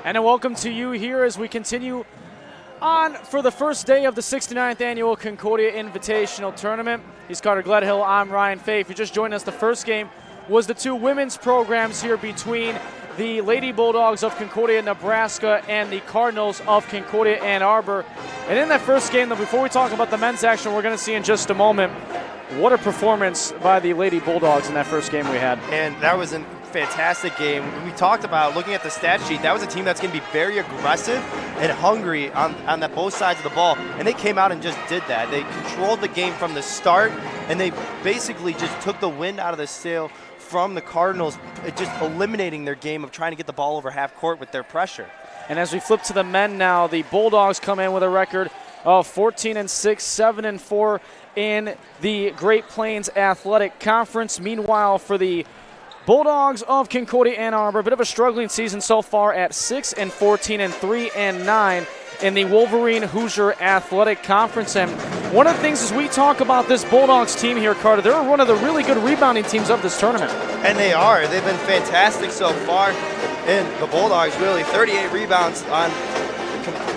And a welcome to you here as we continue on for the first day of the 69th Annual Concordia Invitational Tournament. He's Carter Gledhill, I'm Ryan Fay. If you just joined us, the first game was the two women's programs here between the Lady Bulldogs of Concordia, Nebraska, and the Cardinals of Concordia, Ann Arbor. And in that first game, though, before we talk about the men's action we're going to see in just a moment, what a performance by the Lady Bulldogs in that first game we had. And that was a fantastic game. We talked about, looking at the stat sheet, that was a team that's going to be very aggressive and hungry on that both sides of the ball. And they came out and just did that. They controlled the game from the start, and they basically just took the wind out of the sail from the Cardinals, just eliminating their game of trying to get the ball over half court with their pressure. And as we flip to the men now, the Bulldogs come in with a record of 14-6, 7-4 in the Great Plains Athletic Conference. Meanwhile, for the Bulldogs of Concordia, Ann Arbor, a bit of a struggling season so far at 6-14 and 3-9 in the Wolverine Hoosier Athletic Conference. And one of the things as we talk about this Bulldogs team here, Carter, they're one of the really good rebounding teams of this tournament. And they are. They've been fantastic so far. And the Bulldogs really 38 rebounds on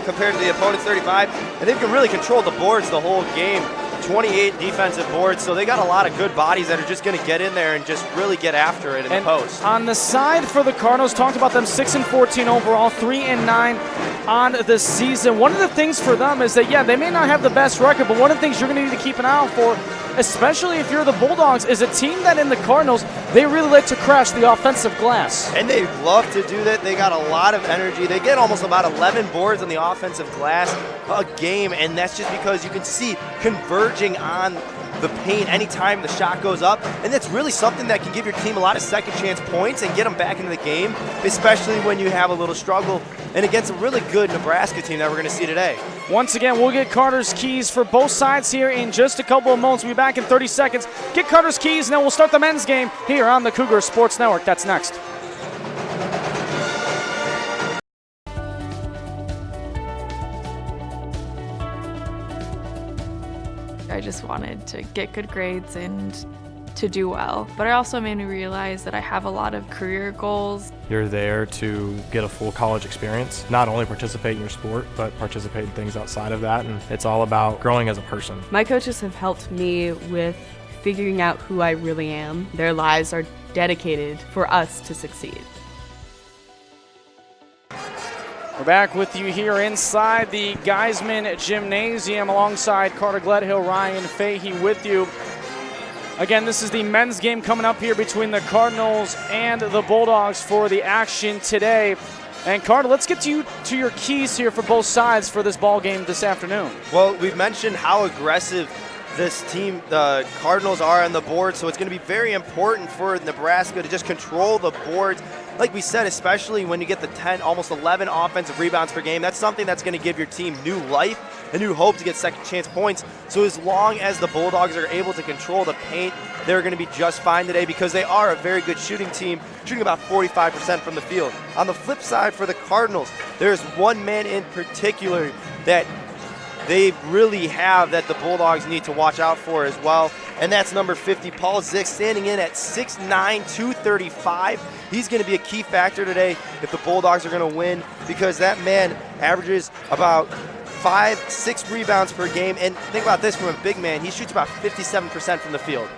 compared to the opponent's 35. And they can really control the boards the whole game. 28 defensive boards, so they got a lot of good bodies that are just going to get in there and just really get after it in the post. On the side for the Cardinals, talked about them 6-14 overall, 3-9 on the season. One of the things for them is that, yeah, they may not have the best record, but one of the things you're going to need to keep an eye out for, especially if you're the Bulldogs, is a team that in the Cardinals, they really like to crash the offensive glass. And they love to do that. They got a lot of energy. They get almost about 11 boards on the offensive glass a game, and that's just because you can see converging on the paint anytime the shot goes up, and that's really something that can give your team a lot of second chance points and get them back into the game, especially when you have a little struggle and against a really good Nebraska team that we're going to see today. Once again, we'll get Carter's keys for both sides here in just a couple of moments. We'll be back in 30 seconds. Get Carter's keys, and then we'll start the men's game here on the Cougar Sports Network. That's next. I just wanted to get good grades and to do well. But it also made me realize that I have a lot of career goals. You're there to get a full college experience, not only participate in your sport, but participate in things outside of that. And it's all about growing as a person. My coaches have helped me with figuring out who I really am. Their lives are dedicated for us to succeed. We're back with you here inside the Geisman Gymnasium alongside Carter Gledhill, Ryan Fahey with you. Again, this is the men's game coming up here between the Cardinals and the Bulldogs for the action today. And Carter, let's get to your keys here for both sides for this ball game this afternoon. Well, we've mentioned how aggressive this team, the Cardinals, are on the board, so it's going to be very important for Nebraska to just control the boards. Like we said, especially when you get the 10, almost 11 offensive rebounds per game, that's something that's going to give your team new life and new hope to get second chance points. So as long as the Bulldogs are able to control the paint, they're going to be just fine today because they are a very good shooting team, shooting about 45% from the field. On the flip side for the Cardinals, there's one man in particular that they really have that the Bulldogs need to watch out for as well, and that's number 50, Paul Zick, standing in at 6'9", 235. He's going to be a key factor today if the Bulldogs are going to win because that man averages about 5-6 rebounds per game, and think about this from a big man, he shoots about 57% from the field.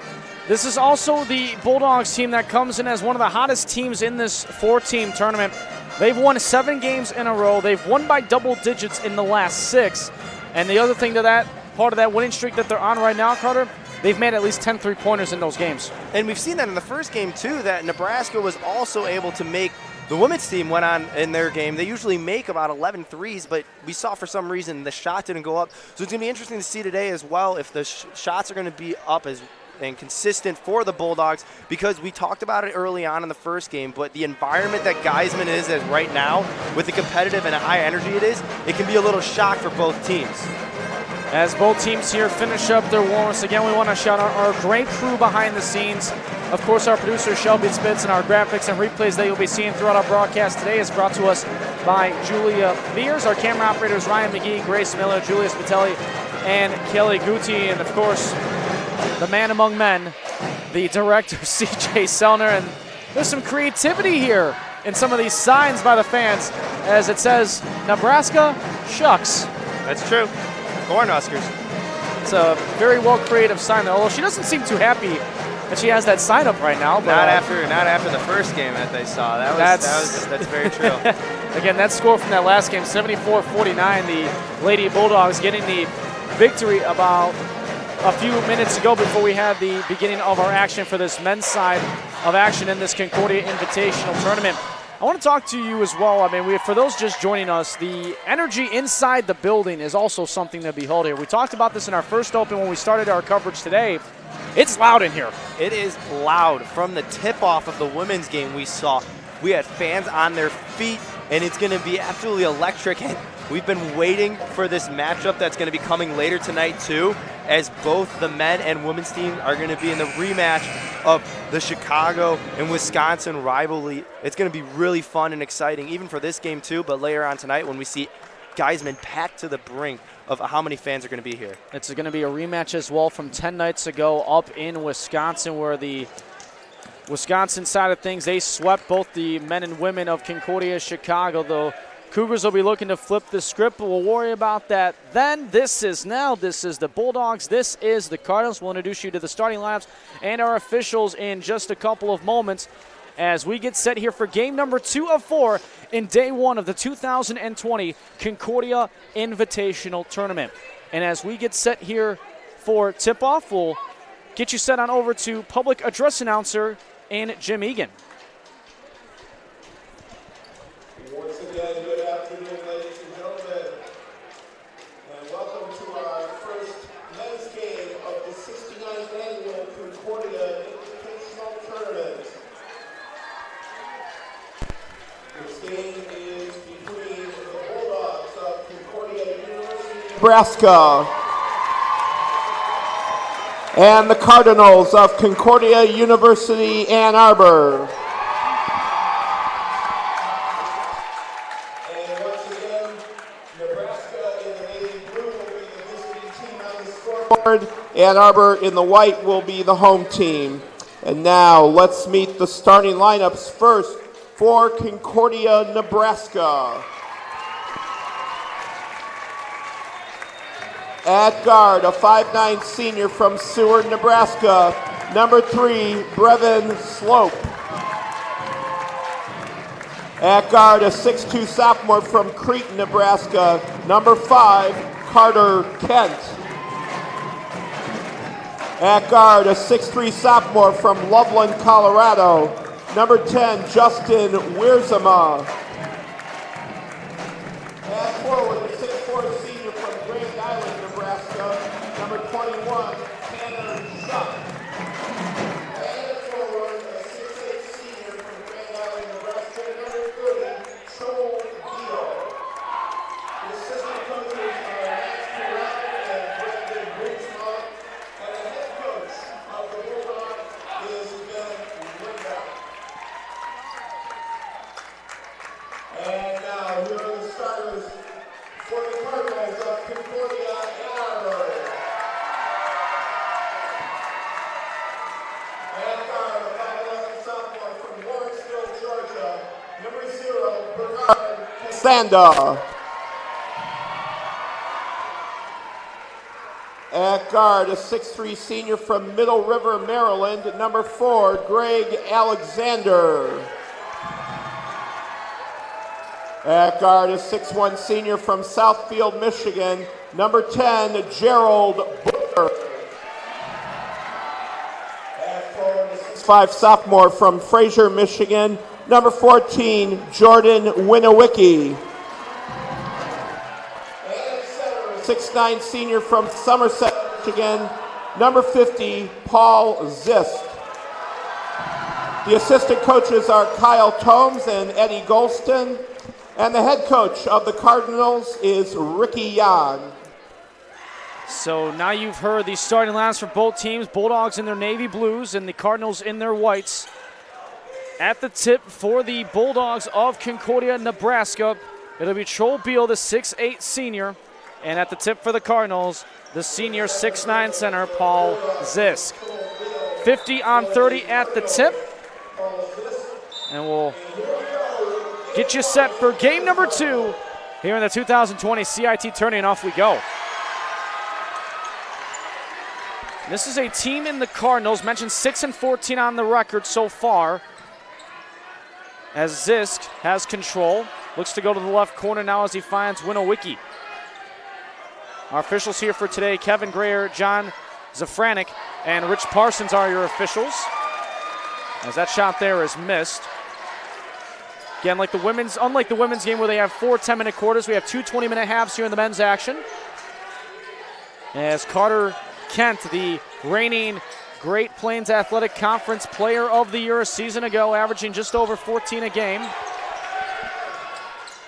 This is also the Bulldogs team that comes in as one of the hottest teams in this four-team tournament. They've won 7 games in a row. They've won by double digits in the last 6. And the other thing to that, part of that winning streak that they're on right now, Carter, they've made at least 10 three-pointers in those games. And we've seen that in the first game, too, that Nebraska was also able to make the women's team went on in their game. They usually make about 11 threes, but we saw for some reason the shot didn't go up. So it's going to be interesting to see today as well if the shots are going to be up and consistent for the Bulldogs, because we talked about it early on in the first game, but the environment that Geisman is as right now, with the competitive and high energy it can be a little shock for both teams. As both teams here finish up their warm-ups, again, we want to shout out our great crew behind the scenes. Of course, our producer, Shelby Spitz, and our graphics and replays that you'll be seeing throughout our broadcast today is brought to us by Julia Beers. Our camera operators, Ryan McGee, Grace Miller, Julius Vitelli, and Kelly Guti. And, of course, the man among men, the director, C.J. Sellner. And there's some creativity here in some of these signs by the fans. as it says, Nebraska shucks. That's true. Cornhuskers. It's a very well creative sign there, although she doesn't seem too happy that she has that sign up right now. But, not after the first game that they saw. That's very true. Again, that score from that last game, 74-49, the Lady Bulldogs getting the victory about a few minutes ago before we had the beginning of our action for this men's side of action in this Concordia Invitational Tournament. I want to talk to you as well. I mean, for those just joining us, the energy inside the building is also something to behold here. We talked about this in our first open when we started our coverage today. It's loud in here. It is loud. From the tip-off of the women's game we had fans on their feet, and it's going to be absolutely electric. And we've been waiting for this matchup that's going to be coming later tonight, too, as both the men and women's team are going to be in the rematch of the Chicago and Wisconsin rivalry. It's going to be really fun and exciting, even for this game, too, but later on tonight when we see Geisman packed to the brink of how many fans are going to be here. It's going to be a rematch as well from 10 nights ago up in Wisconsin, where the Wisconsin side of things, they swept both the men and women of Concordia Chicago. The Cougars will be looking to flip the script, but we'll worry about that then. This is the Bulldogs. This is the Cardinals. We'll introduce you to the starting lineups and our officials in just a couple of moments as we get set here for game number 2 of 4 in day 1 of the 2020 Concordia Invitational Tournament. And as we get set here for tip-off, we'll get you set on over to public address announcer and Jim Egan. Once again, good afternoon, ladies and gentlemen, and welcome to our first men's game of the 69th annual Concordia Invitational Tournament. This game is between the Bulldogs of Concordia University, Nebraska, and the Cardinals of Concordia University, Ann Arbor. And once again, Nebraska in the navy blue will be the visiting team on the scoreboard. Ann Arbor in the white will be the home team. And now let's meet the starting lineups first for Concordia, Nebraska. At guard, a 5'9" senior from Seward, Nebraska, number 3, Brevin Slope. At guard, a 6'2" sophomore from Cretan, Nebraska, number 5, Carter Kent. At guard, a 6'3" sophomore from Loveland, Colorado, number 10, Justin Wiersema. At forward, a 6'4" senior from Grand Island, Nebraska, number 21, Tanner Shuck. And at forward, a 6'8" senior from Grand Island, Nebraska, number 30, Joel Beal. The assistant coaches are Max Perrell and Brandon Bootsma, and the head coach of the Bulldogs is Ben Linda. And now, here are the starters for the Cardinals of Concordia, Ann Arbor. At guard, a 5'11" sophomore from Lawrenceville, Georgia, number 0, Bernard Sanda. At guard, a 6'3" senior from Middle River, Maryland, number 4, Greg Alexander. At guard, a 6'1" senior from Southfield, Michigan, number 10, Gerald Booker. At forward, a 6'5" sophomore from Fraser, Michigan, number 14, Jordan Winowicki. And at center, a 6'9" senior from Somerset, Michigan, number 50, Paul Zist. The assistant coaches are Kyle Tomes and Eddie Golston. And the head coach of the Cardinals is Ricky Yan. So now you've heard the starting lineups for both teams, Bulldogs in their navy blues and the Cardinals in their whites. At the tip for the Bulldogs of Concordia, Nebraska, it'll be Joel Beal, the 6'8" senior. And at the tip for the Cardinals, the senior 6'9" center, Paul Zisk. 50 on 30 at the tip. And we'll get you set for game number 2 here in the 2020 CIT tourney, and off we go. This is a team in the Cardinals, mentioned 6-14 on the record so far, as Zisk has control. Looks to go to the left corner now as he finds Winowicki. Our officials here for today, Kevin Grayer, John Zafranik, and Rich Parsons are your officials, as that shot there is missed. Again, unlike the women's game where they have 4 10-minute quarters, we have 2 20-minute halves here in the men's action. As Carter Kent, the reigning Great Plains Athletic Conference Player of the Year a season ago, averaging just over 14 a game.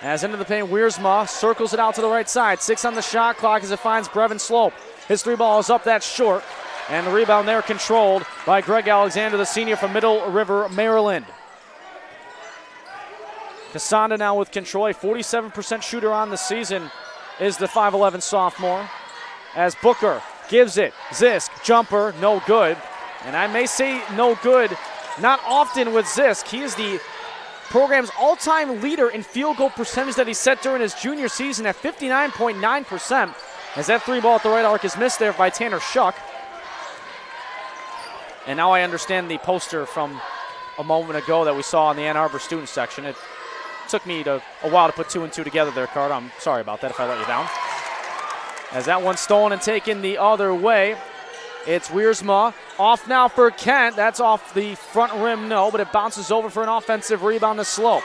As into the paint, Wiersma circles it out to the right side. 6 on the shot clock as it finds Brevin Slope. His 3 ball is up, that's short. And the rebound there controlled by Greg Alexander, the senior from Middle River, Maryland. Cassandra now with control, a 47% shooter on the season is the 5'11 sophomore. As Booker gives it, Zisk, jumper, no good. And I may say no good, not often with Zisk. He is the program's all-time leader in field goal percentage that he set during his junior season at 59.9%. As that 3 ball at the right arc is missed there by Tanner Shuck. And now I understand the poster from a moment ago that we saw in the Ann Arbor student section. It took me a while to put 2 and 2 together there, Carter. I'm sorry about that if I let you down. As that one's stolen and taken the other way, it's Wiersma. Off now for Kent. That's off the front rim, no, but it bounces over for an offensive rebound to Slope.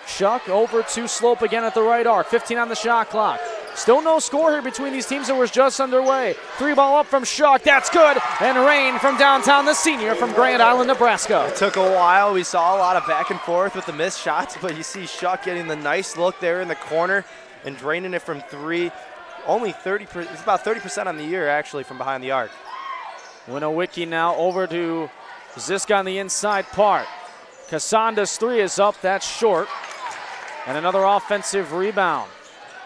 Shuck over to Slope again at the right arc. 15 on the shot clock. Still no score here between these teams that was just underway. 3 ball up from Shuck. That's good. And Rain from downtown, the senior from Grand Island, Nebraska. It took a while. We saw a lot of back and forth with the missed shots, but you see Shuck getting the nice look there in the corner and draining it from 3. Only 30%, it's about 30% on the year actually from behind the arc. Winowicki now over to Zisk on the inside part. Cassandra's 3 is up, that's short. And another offensive rebound.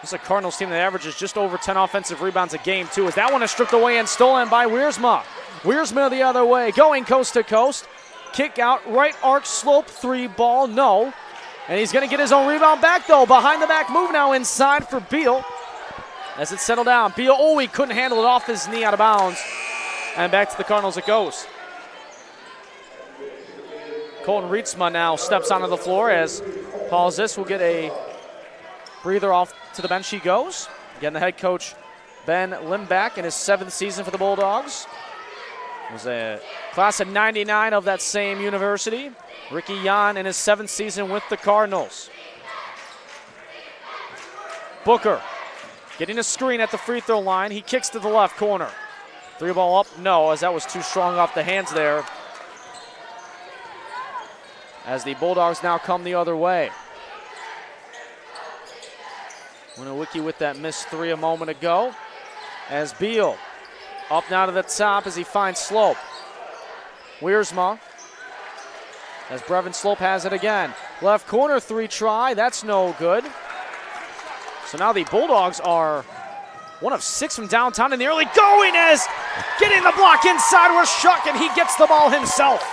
This is a Cardinals team that averages just over 10 offensive rebounds a game too, as that one is stripped away and stolen by Wiersma. Wiersma the other way, going coast to coast. Kick out, right arc Slope, 3 ball, no. And he's gonna get his own rebound back though. Behind the back move now inside for Beal. As it settled down, Beal, he couldn't handle it, off his knee, out of bounds. And back to the Cardinals it goes. Colton Rietzma now steps onto the floor as Paul Zisk will get a breather. Off to the bench he goes. Again, the head coach, Ben Limback, in his 7th season for the Bulldogs. It was a class of 99 of that same university. Ricky Yan in his 7th season with the Cardinals. Booker getting a screen at the free throw line. He kicks to the left corner. 3 ball up, no, as that was too strong off the hands there. As the Bulldogs now come the other way. Winowicki with that missed 3 a moment ago. As Beal up now to the top as he finds Slope. Wiersma. As Brevin Slope has it again. Left corner 3 try, that's no good. So now the Bulldogs are 1 of 6 from downtown in the early going, as getting the block inside with Shuck, and he gets the ball himself.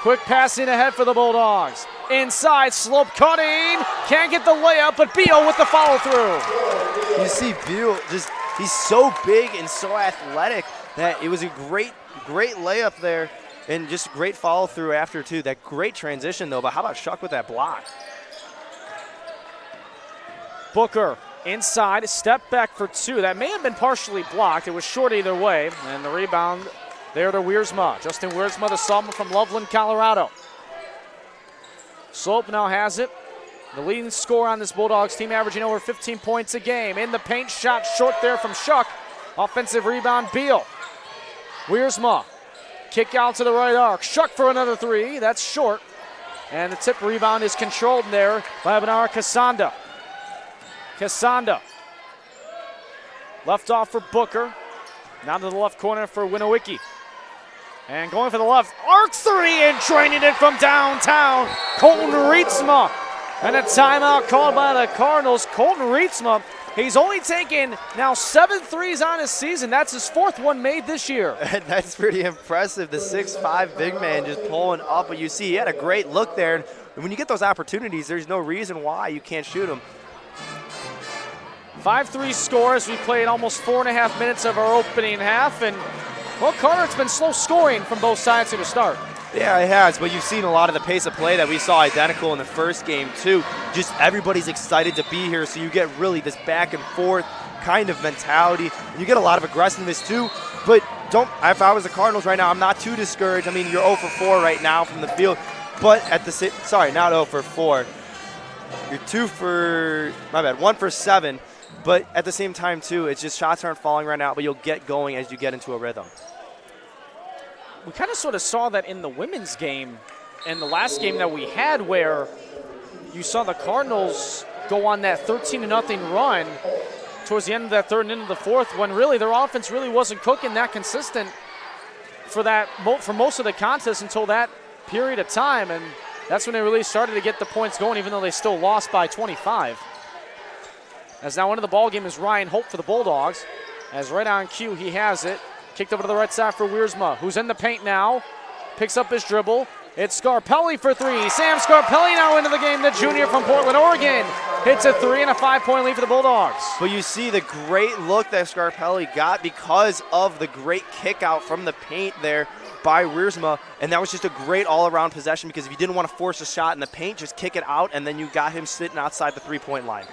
Quick passing ahead for the Bulldogs. Inside, Slope cutting. Can't get the layup, but Beal with the follow through. You see Beal, he's so big and so athletic that it was a great layup there and just great follow through after too. That great transition though, but how about Shuck with that block? Booker inside, step back for 2. That may have been partially blocked. It was short either way. And the rebound there to Wiersma. Justin Wiersma, the sophomore from Loveland, Colorado. Slope now has it. The leading scorer on this Bulldogs team, averaging over 15 points a game. In the paint, shot short there from Shuck. Offensive rebound, Beal. Wiersma, kick out to the right arc. Shuck for another 3, that's short. And the tip rebound is controlled there by Benara Cassandra. Cassandra. Left off for Booker. Now to the left corner for Winowicki. And going for the left, arc 3 and draining it from downtown. Colton Rietzma. And a timeout called by the Cardinals. Colton Rietsma, he's only taken now 7 threes on his season. That's his 4th one made this year. And that's pretty impressive. The 6'5" big man just pulling up. But you see, he had a great look there. And when you get those opportunities, there's no reason why you can't shoot them. 5-3 scores. We played almost 4.5 minutes of our opening half. And, well, Carter, it's been slow scoring from both sides to the start. Yeah, it has, but you've seen a lot of the pace of play that we saw identical in the first game, too. Just everybody's excited to be here, so you get really this back and forth kind of mentality. And you get a lot of aggressiveness, too. But if I was the Cardinals right now, I'm not too discouraged. I mean, you're 0 for 4 right now from the field. But at the sorry, not 0 for 4. You're 1 for 7. But at the same time, too, it's just shots aren't falling right now, but you'll get going as you get into a rhythm. We kind of sort of saw that in the women's game and the last game that we had, where you saw the Cardinals go on that 13-0 run towards the end of that third and into the fourth, when really their offense really wasn't cooking that consistent for most of the contest until that period of time, and that's when they really started to get the points going, even though they still lost by 25. As now into the ball game is Ryan Holt for the Bulldogs. As right on cue, he has it. Kicked over to the right side for Wiersma, who's in the paint now. Picks up his dribble. It's Scarpelli for 3. Sam Scarpelli now into the game, the junior from Portland, Oregon. Hits a 3 and a 5-point lead for the Bulldogs. But you see the great look that Scarpelli got because of the great kick out from the paint there by Wiersma. And that was just a great all-around possession, because if you didn't want to force a shot in the paint, just kick it out, and then you got him sitting outside the 3-point line.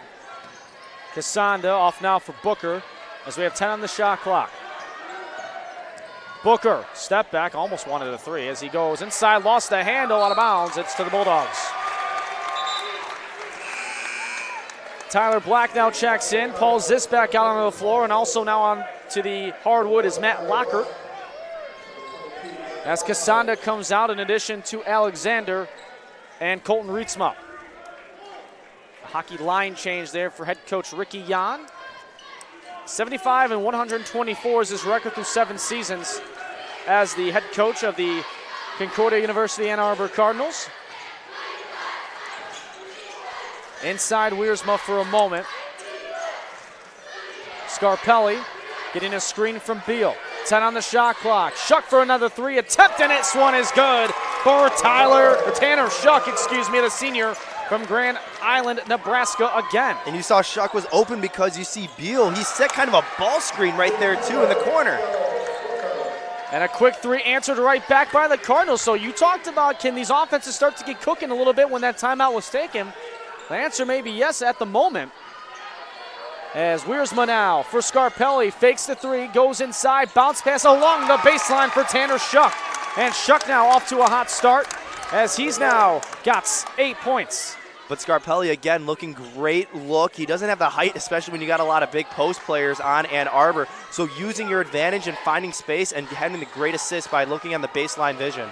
Casanda off now for Booker as we have 10 on the shot clock. Booker, step back, almost wanted a 3 as he goes inside, lost the handle, out of bounds. It's to the Bulldogs. Tyler Black now checks in. Paul Ziss back out onto the floor, and also now on to the hardwood is Matt Lockhart. As Casanda comes out in addition to Alexander and Colton Rietsma. A hockey line change there for head coach Ricky Jan. 75 and 124 is his record through 7 seasons as the head coach of the Concordia University Ann Arbor Cardinals. Inside Wiersma for a moment. Scarpelli getting a screen from Beal. 10 on the shot clock. Shuck for another 3 attempt, and this one is good for Tanner Shuck, the senior from Grand Island, Nebraska again. And you saw Shuck was open because you see Beal. He set kind of a ball screen right there, too, in the corner. And a quick 3 answered right back by the Cardinals. So you talked about, can these offenses start to get cooking a little bit when that timeout was taken? The answer may be yes at the moment. As Wiersma now for Scarpelli, fakes the 3, goes inside, bounce pass along the baseline for Tanner Shuck. And Shuck now off to a hot start as he's now got 8 points. But Scarpelli, again, looking great look. He doesn't have the height, especially when you got a lot of big post players on Ann Arbor. So using your advantage and finding space and having the great assist by looking on the baseline vision.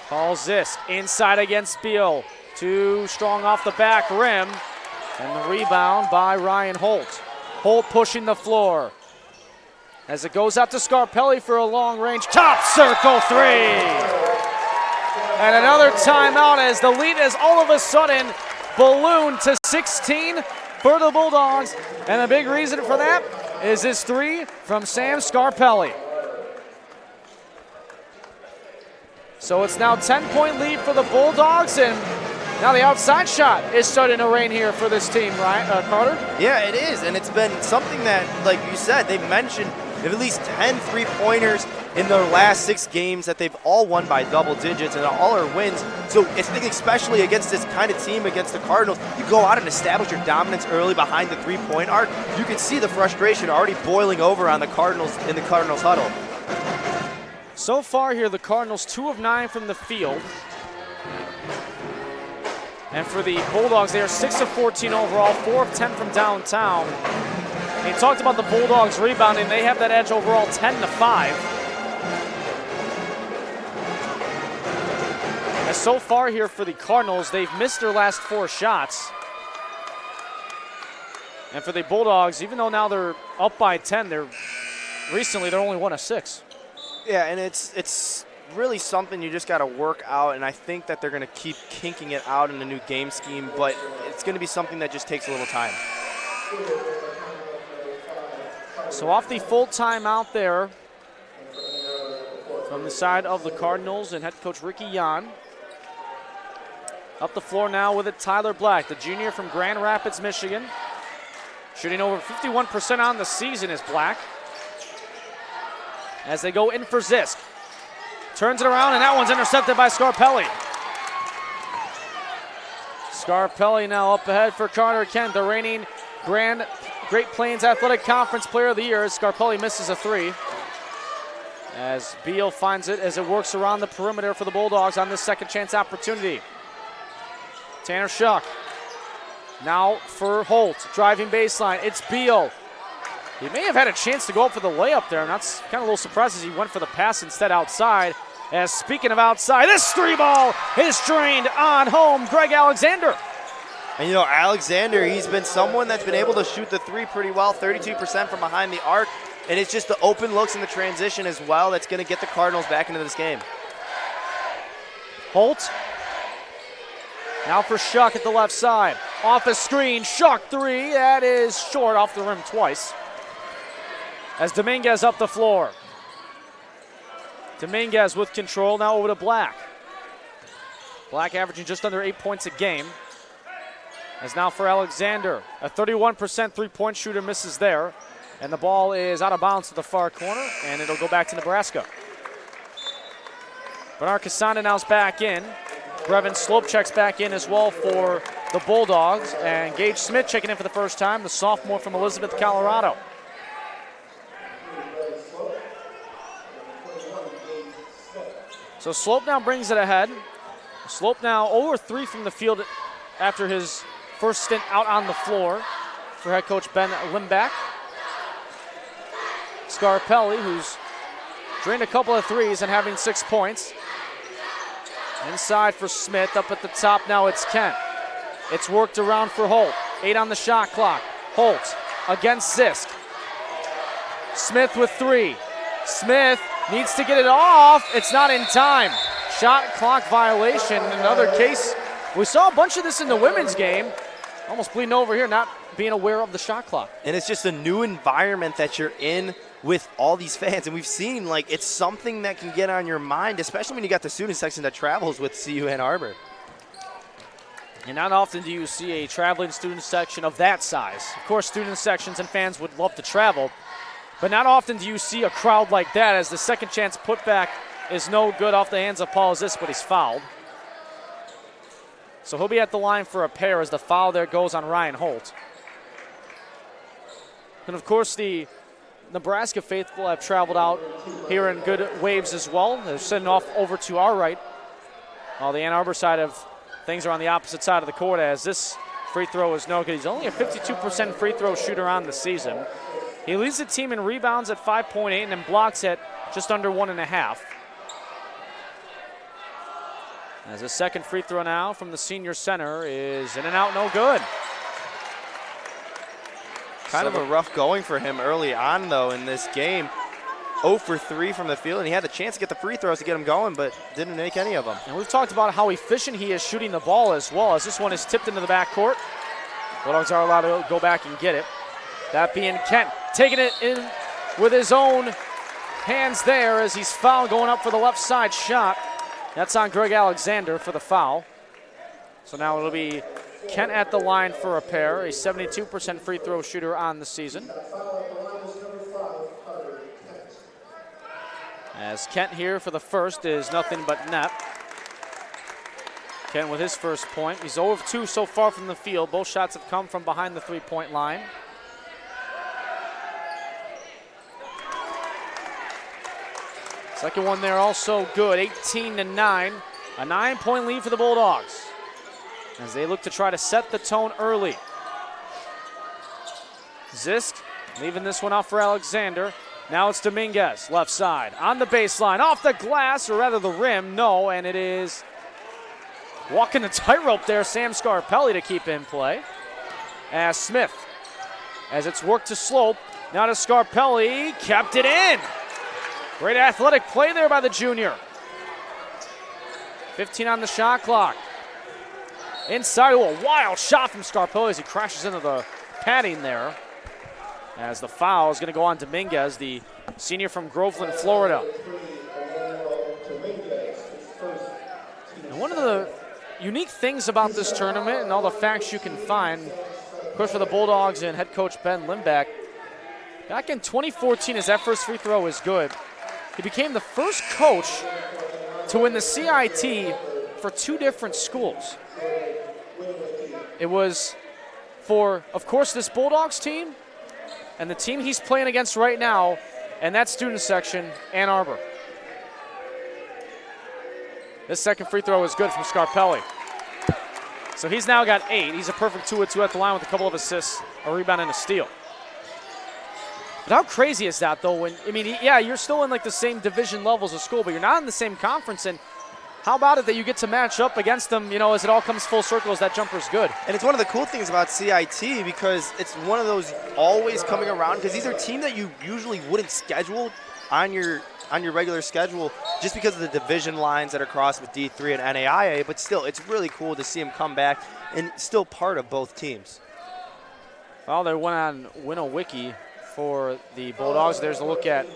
Paul Zisk inside against Beal. Too strong off the back rim. And the rebound by Ryan Holt. Holt pushing the floor. As it goes out to Scarpelli for a long range top circle 3. And another timeout as the lead is all of a sudden ballooned to 16 for the Bulldogs. And the big reason for that is this 3 from Sam Scarpelli. So it's now 10-point lead for the Bulldogs, and now the outside shot is starting to rain here for this team, right, Carter? Yeah, it is, and it's been something that, like you said, they mentioned they have at least 10 three-pointers in their last 6 games that they've all won by double digits, and all are wins. So it's especially against this kind of team, against the Cardinals, you go out and establish your dominance early behind the three-point arc. You can see the frustration already boiling over on the Cardinals in the Cardinals huddle. So far here, the Cardinals 2 of 9 from the field. And for the Bulldogs, they are 6 of 14 overall, 4 of 10 from downtown. And he talked about the Bulldogs rebounding. They have that edge overall 10-5. As so far here for the Cardinals, they've missed their last 4 shots. And for the Bulldogs, even though now they're up by 10, they're only 1 of 6. Yeah, and it's really something you just got to work out, and I think that they're going to keep kinking it out in a new game scheme, but it's going to be something that just takes a little time. So off the full timeout there from the side of the Cardinals and head coach Ricky Yan. Up the floor now with it, Tyler Black, the junior from Grand Rapids, Michigan. Shooting over 51% on the season is Black. As they go in for Zisk. Turns it around, and that one's intercepted by Scarpelli. Scarpelli now up ahead for Carter Kent, the reigning Great Plains Athletic Conference Player of the Year. Scarpelli misses a three. As Beal finds it as it works around the perimeter for the Bulldogs on this second chance opportunity. Tanner Shuck. Now for Holt, driving baseline. It's Beal. He may have had a chance to go up for the layup there, and that's kind of a little surprised as he went for the pass instead outside. As speaking of outside, this three ball is drained on home. Greg Alexander. And Alexander, he's been someone that's been able to shoot the three pretty well, 32% from behind the arc. And it's just the open looks in the transition as well that's going to get the Cardinals back into this game. Holt. Now for Shuck at the left side. Off a screen, Shuck three. That is short, off the rim twice. As Dominguez up the floor. Dominguez with control, now over to Black. Black averaging just under 8 points a game. As now for Alexander. A 31% three-point shooter misses there. And the ball is out of bounds to the far corner, and it'll go back to Nebraska. Bernard Casanda now's back in. Brevin Slope checks back in as well for the Bulldogs. And Gage Smith checking in for the first time, the sophomore from Elizabeth, Colorado. So Slope now brings it ahead. Slope now 0-3 from the field after his first stint out on the floor for head coach Ben Limback. Scarpelli, who's drained a couple of threes and having 6 points. Inside for Smith, up at the top now it's Kent. It's worked around for Holt. 8 on the shot clock. Holt against Zisk. Smith with 3. Smith needs to get it off. It's not in time. Shot clock violation. In another case, we saw a bunch of this in the women's game. Almost bleeding over here, not being aware of the shot clock. And it's just a new environment that you're in with all these fans. And we've seen, it's something that can get on your mind, especially when you got the student section that travels with CU Ann Arbor. And not often do you see a traveling student section of that size. Of course, student sections and fans would love to travel, but not often do you see a crowd like that, as the second chance putback is no good off the hands of Paul Zisk, but he's fouled. So he'll be at the line for a pair as the foul there goes on Ryan Holt. And of course, the Nebraska faithful have traveled out here in good waves as well. They're sending off over to our right, while the Ann Arbor side of things are on the opposite side of the court, as this free throw is no good. He's only a 52% free throw shooter on the season. He leads the team in rebounds at 5.8 and then blocks at just under 1.5. As a second free throw now from the senior center is in and out, no good. Kind of a rough going for him early on, though, in this game. 0 for 3 from the field, and he had the chance to get the free throws to get him going, but didn't make any of them. And we've talked about how efficient he is shooting the ball as well, as this one is tipped into the backcourt. Bulldogs are allowed to go back and get it. That being Kent, taking it in with his own hands there as he's fouled going up for the left side shot. That's on Greg Alexander for the foul. So now it'll be Kent at the line for a pair, a 72% free throw shooter on the season. As Kent here for the first is nothing but net. Kent with his first point. He's 0 of 2 so far from the field. Both shots have come from behind the three-point line. Second one there also good, 18-9. A 9-point lead for the Bulldogs as they look to try to set the tone early. Zisk leaving this one off for Alexander. Now it's Dominguez, left side, on the baseline, off the glass, or rather the rim, no, and it is walking the tightrope there, Sam Scarpelli to keep in play. As Smith, as it's worked to Slope, now to Scarpelli, kept it in. Great athletic play there by the junior. 15 on the shot clock. Inside, a wild shot from Scarpelli as he crashes into the padding there. As the foul is going to go on Dominguez, the senior from Groveland, Florida. And one of the unique things about this tournament and all the facts you can find, of course, for the Bulldogs and head coach Ben Limbeck, back in 2014, as that first free throw is good, he became the first coach to win the CIT for 2 different schools. It was for, of course, this Bulldogs team and the team he's playing against right now, and that student section, Ann Arbor. This second free throw is good from Scarpelli. So he's now got 8. He's a perfect 2-2 at the line with a couple of assists, a rebound, and a steal. But how crazy is that, though? Yeah, you're still in like the same division levels of school, but you're not in the same conference. And how about it that you get to match up against them, as it all comes full circle, as that jumper's good? And it's one of the cool things about CIT because it's one of those always coming around because these are teams that you usually wouldn't schedule on your regular schedule just because of the division lines that are crossed with D3 and NAIA, but still, it's really cool to see them come back and still part of both teams. Well, they went on Winowicki for the Bulldogs. There's a look at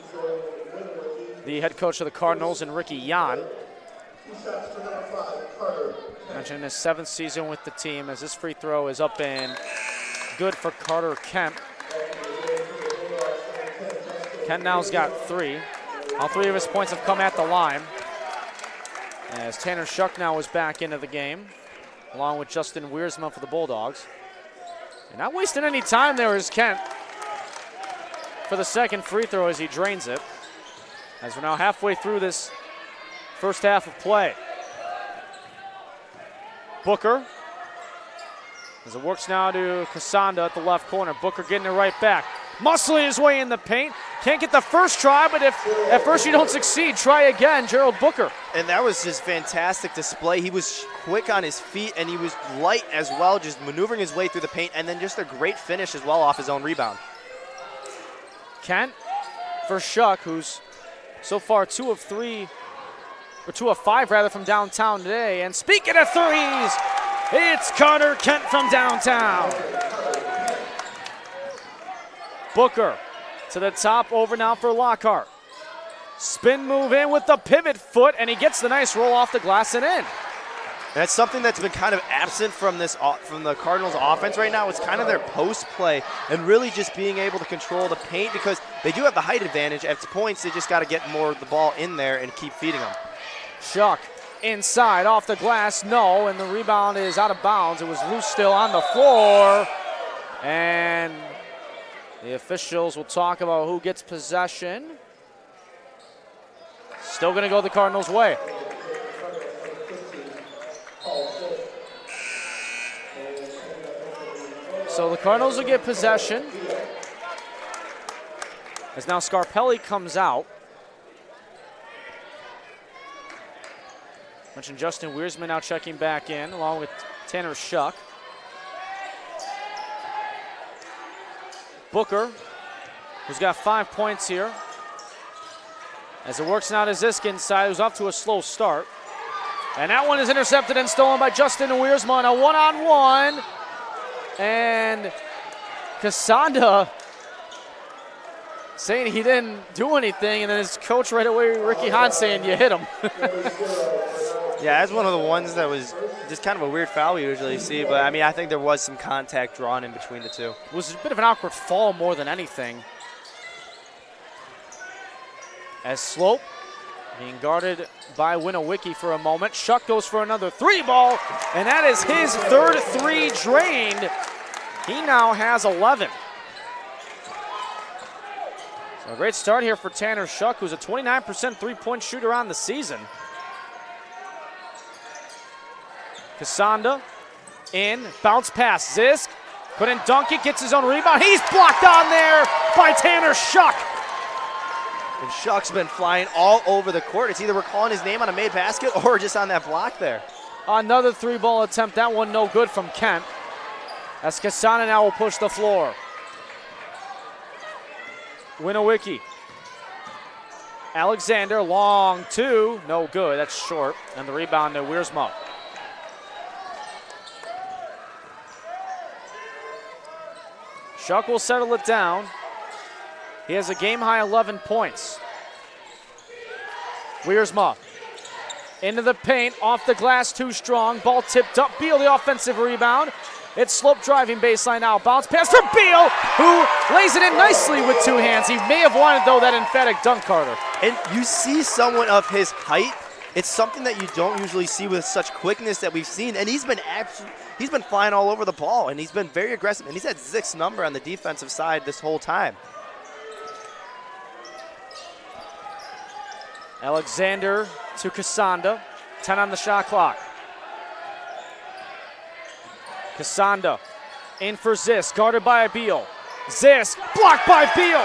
the head coach of the Cardinals and Ricky Yan. Mentioned his 7th season with the team as this free throw is up and good for Carter Kemp. Kent now's got 3. All 3 of his points have come at the line. As Tanner Shuck now is back into the game, along with Justin Wiersma for the Bulldogs. And not wasting any time there is Kent for the second free throw as he drains it. As we're now halfway through this first half of play. Booker, as it works now to Casanda at the left corner. Booker getting it right back. Muscling his way in the paint. Can't get the first try, but if at first you don't succeed, try again, Gerald Booker. And that was just fantastic display. He was quick on his feet, and he was light as well, just maneuvering his way through the paint, and then just a great finish as well off his own rebound. Kent for Shuck, who's so far 2 of 5 rather from downtown today. And speaking of threes, it's Carter Kent from downtown. Booker to the top, over now for Lockhart. Spin move in with the pivot foot, and he gets the nice roll off the glass and in. And that's something that's been kind of absent from the Cardinals offense right now. It's kind of their post play and really just being able to control the paint because they do have the height advantage. At points, they just got to get more of the ball in there and keep feeding them. Shuck inside, off the glass, no, and the rebound is out of bounds. It was loose still on the floor, and the officials will talk about who gets possession. Still going to go the Cardinals' way. So the Cardinals will get possession. As now Scarpelli comes out. Mentioned Justin Wiersma now checking back in, along with Tanner Shuck. Booker, who's got 5 points here. As it works now to Zisk inside, who's off to a slow start. And that one is intercepted and stolen by Justin Wiersma on a one-on-one. And Casanda saying he didn't do anything, and then his coach right away, Ricky Hahn, saying you hit him. Yeah, that's one of the ones that was just kind of a weird foul we usually see, but I mean, I think there was some contact drawn in between the two. It was a bit of an awkward fall more than anything. As Slope being guarded by Winowicki for a moment. Shuck goes for another 3 ball, and that is his 3rd 3 drained. He now has 11. So a great start here for Tanner Shuck, who's a 29% 3-point shooter on the season. Casanda in, bounce pass, Zisk, couldn't dunk it, gets his own rebound. He's blocked on there by Tanner Shuck. And Shuck's been flying all over the court. It's either we're calling his name on a made basket or just on that block there. Another 3-ball attempt, that one no good from Kent. As Casanda now will push the floor. Winowicki Alexander, long two, no good, that's short. And the rebound to Wiersma. Shuck will settle it down. He has a game-high 11 points. Wiersma into the paint, off the glass, too strong. Ball tipped up, Beal the offensive rebound. It's slope driving baseline now. Bounce pass for Beal, who lays it in nicely with two hands. He may have wanted, though, that emphatic dunk, Carter. And you see someone of his height. It's something that you don't usually see with such quickness that we've seen. And he's been flying all over the ball, and he's been very aggressive. And he's had 6 number on the defensive side this whole time. Alexander to Kasanda, 10 on the shot clock. Kasanda in for Zisk, guarded by Beal. Zisk, blocked by Beal.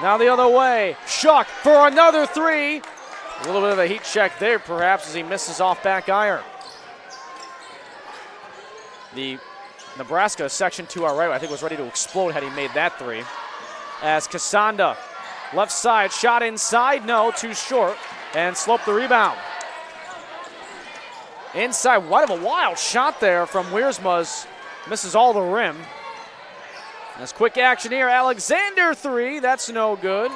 Now the other way, Shuck for another three. A little bit of a heat check there, perhaps, as he misses off back iron. The Nebraska section to our right, I think, was ready to explode had he made that three. As Kasanda, left side, shot inside, no, too short, and Slope the rebound. Inside, what a wild shot there from Wiersma, misses all the rim. There's quick action here, Alexander three, that's no good.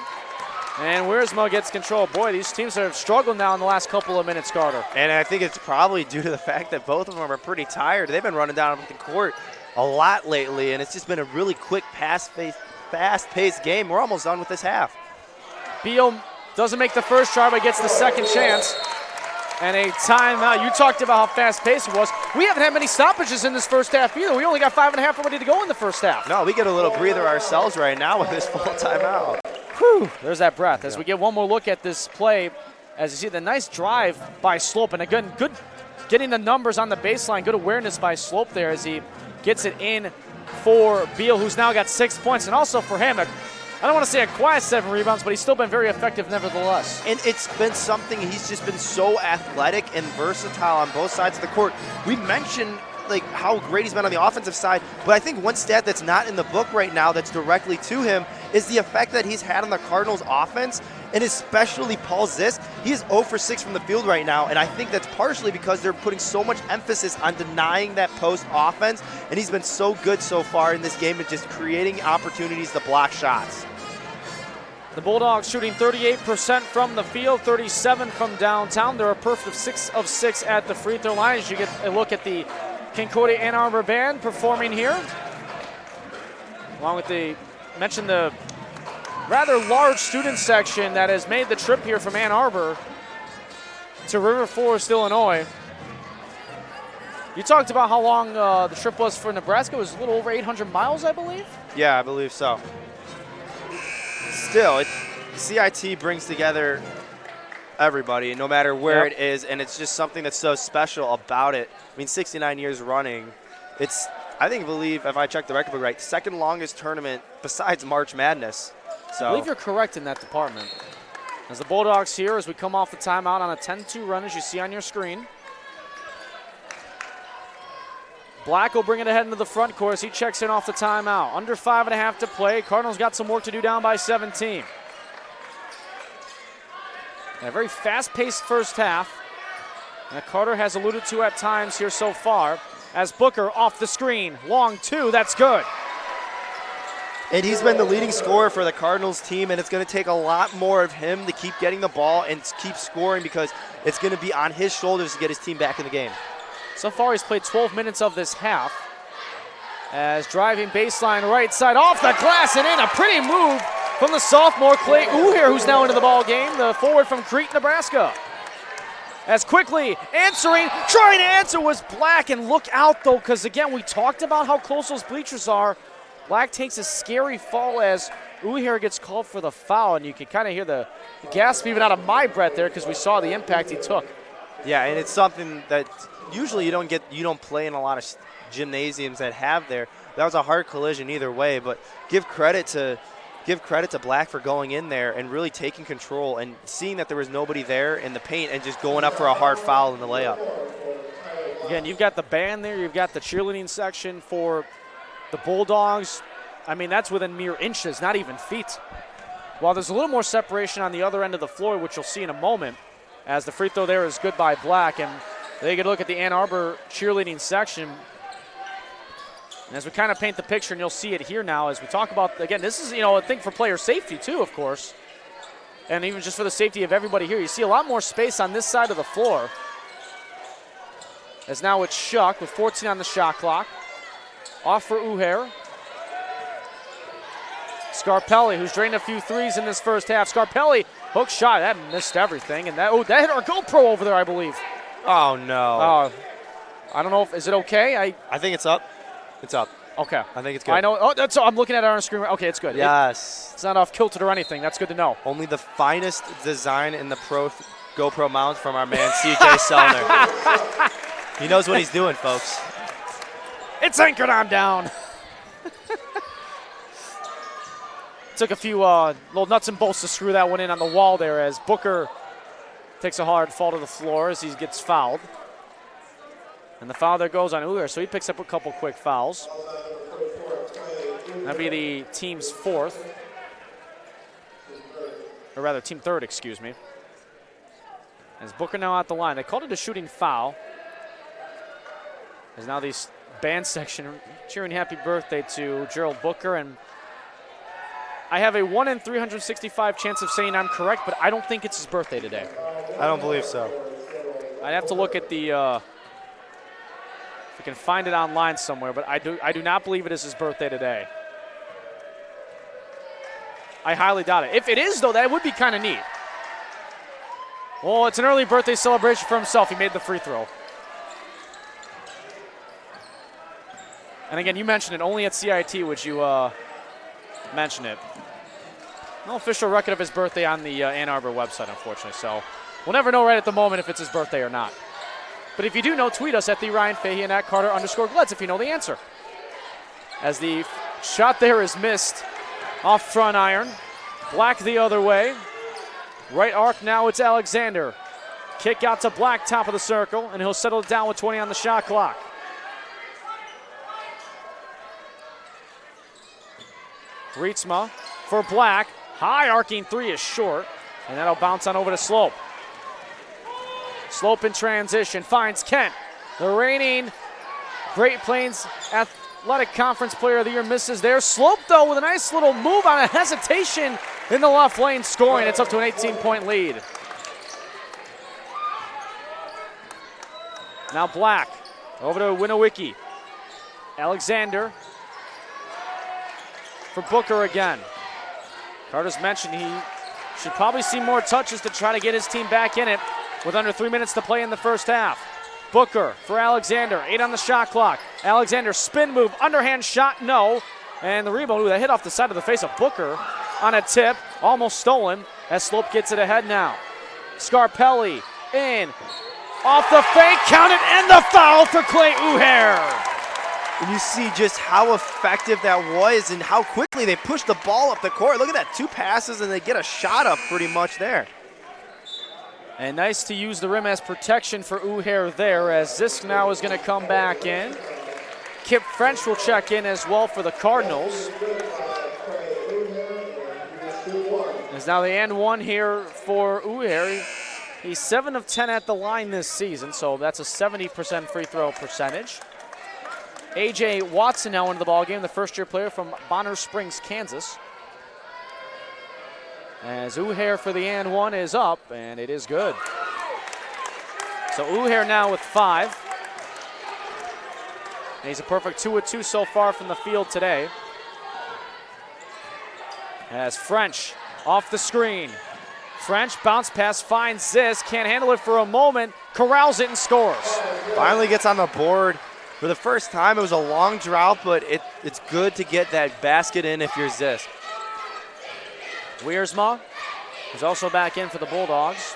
And Wiersma gets control. Boy, these teams have struggled now in the last couple of minutes, Carter. And I think it's probably due to the fact that both of them are pretty tired. They've been running down the court a lot lately, and it's just been a really quick, fast-paced game. We're almost done with this half. Beal doesn't make the first try, but gets the second chance. And a timeout. You talked about how fast-paced it was. We haven't had many stoppages in this first half either. We only got 5.5 ready to go in the first half. No, we get a little breather ourselves right now with this full timeout. Whew, there's that breath. As we get one more look at this play, as you see the nice drive by Slope. And again, good getting the numbers on the baseline. Good awareness by Slope there as he gets it in for Beal, who's now got 6 points. And also for him, I don't want to say a quiet 7 rebounds, but he's still been very effective nevertheless. And it's been something, he's just been so athletic and versatile on both sides of the court. We mentioned like how great he's been on the offensive side, but I think one stat that's not in the book right now that's directly to him is the effect that he's had on the Cardinals offense, and especially Paul Zisk. He is 0 for 6 from the field right now, and I think that's partially because they're putting so much emphasis on denying that post offense, and he's been so good so far in this game at just creating opportunities to block shots. The Bulldogs shooting 38% from the field, 37 from downtown. They're a perfect 6 of 6 at the free throw line as you get a look at the Concordia Ann Arbor band performing here. Along with the rather large student section that has made the trip here from Ann Arbor to River Forest, Illinois. You talked about how long the trip was for Nebraska. It was a little over 800 miles, I believe? Yeah, I believe so. Still, CIT brings together everybody, no matter where it is, and it's just something that's so special about it. I mean, 69 years running. It's, I believe, if I check the record book right, second longest tournament besides March Madness. So I believe you're correct in that department. As the Bulldogs here, as we come off the timeout on a 10-2 run, as you see on your screen. Black will bring it ahead into the front court as he checks in off the timeout. Under 5.5 to play. Cardinals got some work to do, down by 17. And a very fast-paced first half. And Carter has alluded to at times here so far. As Booker off the screen. Long two, that's good. And he's been the leading scorer for the Cardinals team, and it's going to take a lot more of him to keep getting the ball and keep scoring because it's going to be on his shoulders to get his team back in the game. So far, he's played 12 minutes of this half. As driving baseline right side off the glass and in. A pretty move from the sophomore Clay Uher, who's now into the ball game, the forward from Crete, Nebraska. As quickly answering, trying to answer was Black. And look out, though, because, again, we talked about how close those bleachers are. Black takes a scary fall as Uher gets called for the foul. And you can kind of hear the gasp even out of my breath there because we saw the impact he took. Yeah, and it's something that usually you don't play in a lot of gymnasiums that have there. That was a hard collision either way, but give credit to Black for going in there and really taking control and seeing that there was nobody there in the paint and just going up for a hard foul in the layup. Again, you've got the band there, you've got the cheerleading section for the Bulldogs. I mean, that's within mere inches, not even feet. While there's a little more separation on the other end of the floor, which you'll see in a moment, as the free throw there is good by Black. And they get a look at the Ann Arbor cheerleading section. And as we kind of paint the picture, and you'll see it here now as we talk about, again, this is, a thing for player safety too, of course. And even just for the safety of everybody here. You see a lot more space on this side of the floor. As now it's Shuck with 14 on the shot clock. Off for Uher. Scarpelli, who's drained a few threes in this first half. Scarpelli, hook shot, that missed everything. And that hit our GoPro over there, I believe. Oh, no. I don't know is it okay? I think it's up. It's up. Okay. I think it's good. I know. I'm looking at it on the screen. Okay, it's good. Yes. It's not off kilted or anything. That's good to know. Only the finest design in the GoPro mount from our man, CJ Sellner. He knows what he's doing, folks. It's anchored on down. Took a few little nuts and bolts to screw that one in on the wall there as Booker takes a hard fall to the floor as he gets fouled. And the foul there goes on Uher, so he picks up a couple quick fouls. That'd be the team's fourth. Or rather, team third, excuse me. As Booker now at the line. They called it a shooting foul. As now these band section cheering happy birthday to Gerald Booker. And I have a 1 in 365 chance of saying I'm correct, but I don't think it's his birthday today. I don't believe so. I'd have to look at the... if we can find it online somewhere, but I do not believe it is his birthday today. I highly doubt it. If it is, though, that would be kind of neat. Well, it's an early birthday celebration for himself. He made the free throw. And again, you mentioned it. Only at CIT would you mention it. No official record of his birthday on the Ann Arbor website, unfortunately. So we'll never know right at the moment if it's his birthday or not. But if you do know, tweet us at the Ryan Fahey and at Carter_Gledz if you know the answer. As the shot there is missed off front iron. Black the other way. Right arc now, it's Alexander. Kick out to Black, top of the circle, and he'll settle it down with 20 on the shot clock. Rietsma for Black. High arcing three is short, and that'll bounce on over to Slope. Slope in transition, finds Kent. The reigning Great Plains Athletic Conference Player of the Year misses there. Slope, though, with a nice little move on a hesitation in the left lane, scoring. It's up to an 18-point lead. Now Black, over to Winowicki. Alexander for Booker again. Carter's mentioned he should probably see more touches to try to get his team back in it with under 3 minutes to play in the first half. Booker for Alexander, 8 on the shot clock. Alexander spin move, underhand shot, no. And the rebound, that hit off the side of the face of Booker on a tip, almost stolen as Slope gets it ahead now. Scarpelli in, off the fake, counted, and the foul for Clay Uher. And you see just how effective that was and how quickly they pushed the ball up the court. Look at that, 2 passes and they get a shot up pretty much there. And nice to use the rim as protection for Uher there as Zisk now is going to come back in. Kip French will check in as well for the Cardinals. As now the and one here for Uher. He's 7 of 10 at the line this season, so that's a 70% free throw percentage. A.J. Watson now into the ballgame, the first-year player from Bonner Springs, Kansas. As Uher for the and one is up, and it is good. So Uher now with 5. And he's a perfect 2 of 2 so far from the field today. As French off the screen. French bounce pass finds Zisk, can't handle it for a moment, corrals it and scores. Finally gets on the board. For the first time, it was a long drought, but it's good to get that basket in if you're Zisk. Wiersma is also back in for the Bulldogs.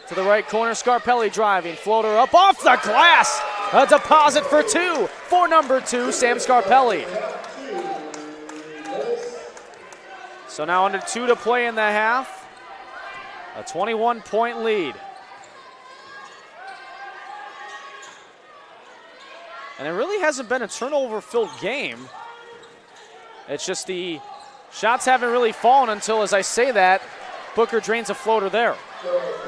To the right corner, Scarpelli driving, floater up off the glass. A deposit for 2 for number 2, Sam Scarpelli. So now under 2 to play in the half. A 21-point lead. And it really hasn't been a turnover-filled game. It's just the shots haven't really fallen until, as I say that, Booker drains a floater there.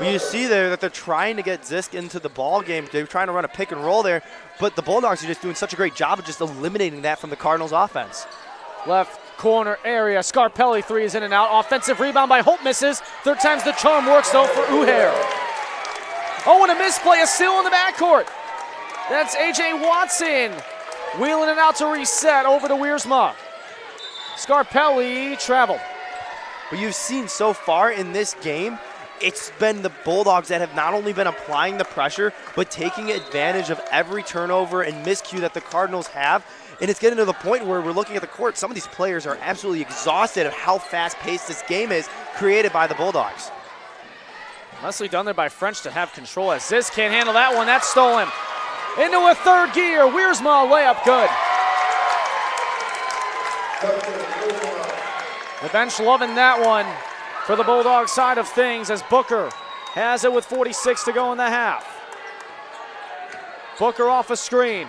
Well, you see there that they're trying to get Zisk into the ball game. They're trying to run a pick and roll there, but the Bulldogs are just doing such a great job of just eliminating that from the Cardinals offense. Left corner area, Scarpelli, three is in and out. Offensive rebound by Holt, misses. Third time's the charm, works though for Uhair. Oh, and a misplay, a steal in the backcourt. That's A.J. Watson wheeling it out to reset over to Wiersma. Scarpelli traveled. But you've seen so far in this game, it's been the Bulldogs that have not only been applying the pressure, but taking advantage of every turnover and miscue that the Cardinals have. And it's getting to the point where we're looking at the court. Some of these players are absolutely exhausted of how fast-paced this game is created by the Bulldogs. Nicely done there by French to have control as Zisk can't handle that one. That's stolen. Into a third gear. Wiersma layup good. The bench loving that one for the Bulldog side of things as Booker has it with 46 to go in the half. Booker off a screen.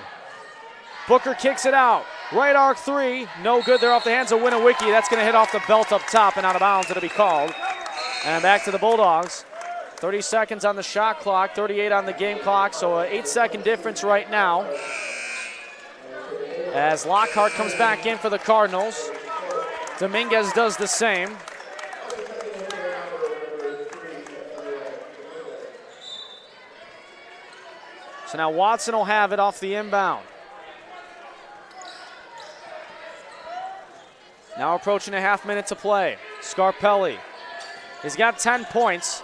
Booker kicks it out. Right arc three. No good there off the hands of Winowicki. That's going to hit off the belt up top and out of bounds. It'll be called. And back to the Bulldogs. 30 seconds on the shot clock, 38 on the game clock, so an 8-second difference right now. As Lockhart comes back in for the Cardinals. Dominguez does the same. So now Watson will have it off the inbound. Now approaching a half minute to play. Scarpelli. He's got 10 points.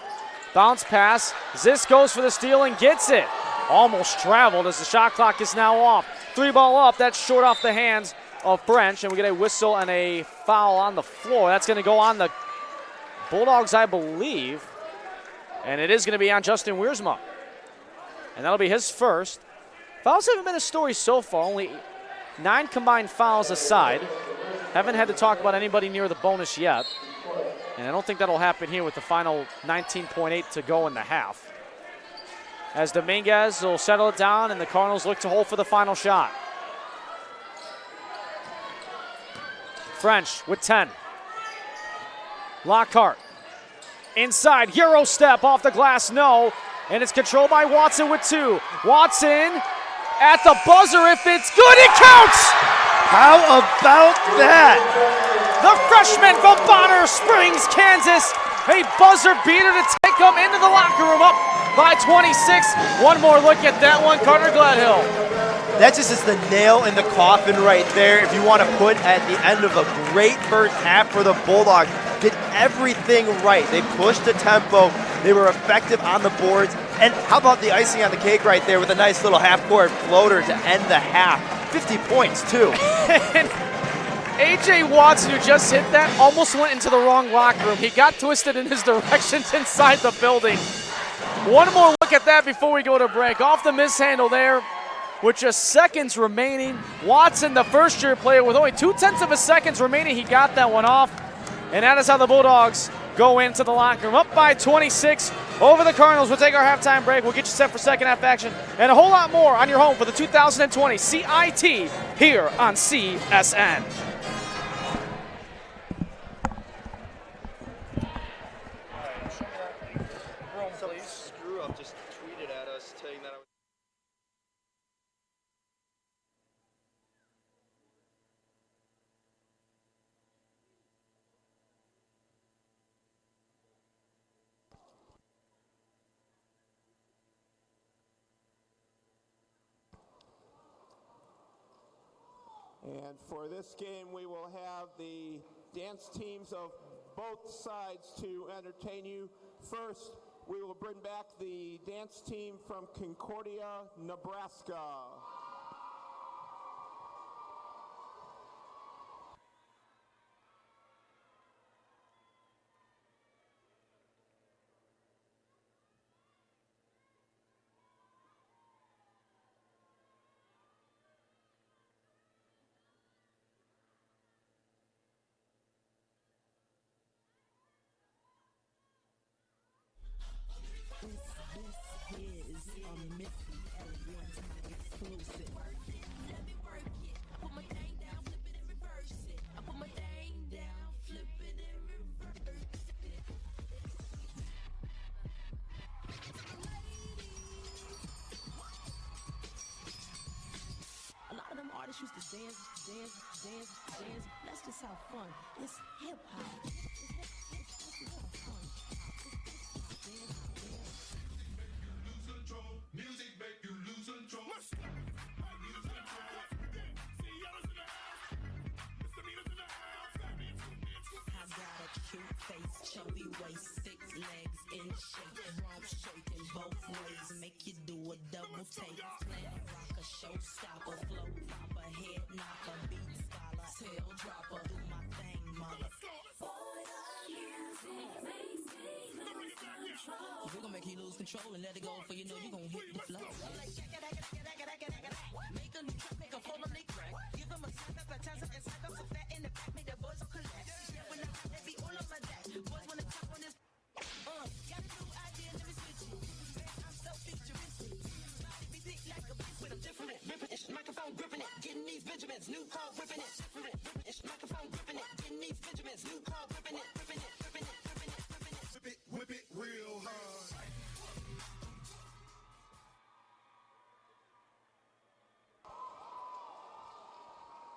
Bounce pass. Zisk goes for the steal and gets it. Almost traveled as the shot clock is now off. Three ball up. That's short off the hands of French. And we get a whistle and a foul on the floor. That's going to go on the Bulldogs, I believe. And it is going to be on Justin Wiersma. And that'll be his first. Fouls haven't been a story so far. Only 9 combined fouls aside. Haven't had to talk about anybody near the bonus yet. And I don't think that'll happen here with the final 19.8 to go in the half. As Dominguez will settle it down and the Cardinals look to hold for the final shot. French with 10. Lockhart. Inside, Euro step off the glass, no. And it's controlled by Watson with 2. Watson at the buzzer, if it's good, it counts! How about that? The freshman from Bonner Springs, Kansas. A buzzer beater to take them into the locker room, up by 26. One more look at that one, Carter Gledhill. That just is the nail in the coffin right there. If you want to put at the end of a great first half for the Bulldogs, did everything right. They pushed the tempo. They were effective on the boards. And how about the icing on the cake right there with a nice little half-court floater to end the half. 50 points, too. A.J. Watson, who just hit that, almost went into the wrong locker room. He got twisted in his directions inside the building. One more look at that before we go to break. Off the mishandle there with just seconds remaining. Watson, the first-year player, with only 0.2 of a seconds remaining, he got that one off. And that is how the Bulldogs go into the locker room. Up by 26 over the Cardinals. We'll take our halftime break. We'll get you set for second half action and a whole lot more on your home for the 2020 CIT here on CSN. Screw up just tweeted at us saying that I was. And for this game, we will have the dance teams of both sides to entertain you. First, we will bring back the dance team from Concordia, Nebraska. This is a mystery of one time explosive. dance. Let's just have fun. It's hip hop. Let's just have fun. Music make you lose control. Music make you lose control. I got a cute face, chubby waist, thick legs in shape, rump shaking both ways, make you do a double take. Planet rocker, showstopper, flow popper, head knocker, beat scholar, tail dropper, do my thing, mother. We're gonna make you lose control and let it go, for you know you gonna hit the flow. Make a new track, make a formerly crack. Give them a tap, appetizer, and stack up some fat in the back, make the boys all collapse. Yeah, when I rap, they be all on my back. Boys wanna tap on this. Got a new idea, let me switch it. Man, I'm so futuristic. Body be thick like a bitch, but I'm different. Ripping it, microphone gripping it. Getting these Benjamins, new car ripping it. Different, ripping it, microphone gripping it. Getting these Benjamins, new car ripping it. Ripping it, ripping it, ripping it, ripping it. Whip it real hard.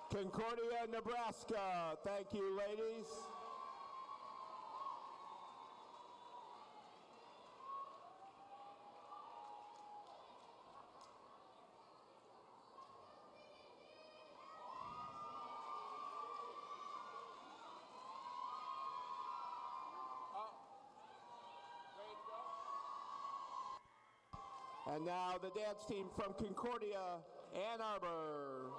Concordia, Nebraska. Thank you, ladies. And now the dance team from Concordia, Ann Arbor.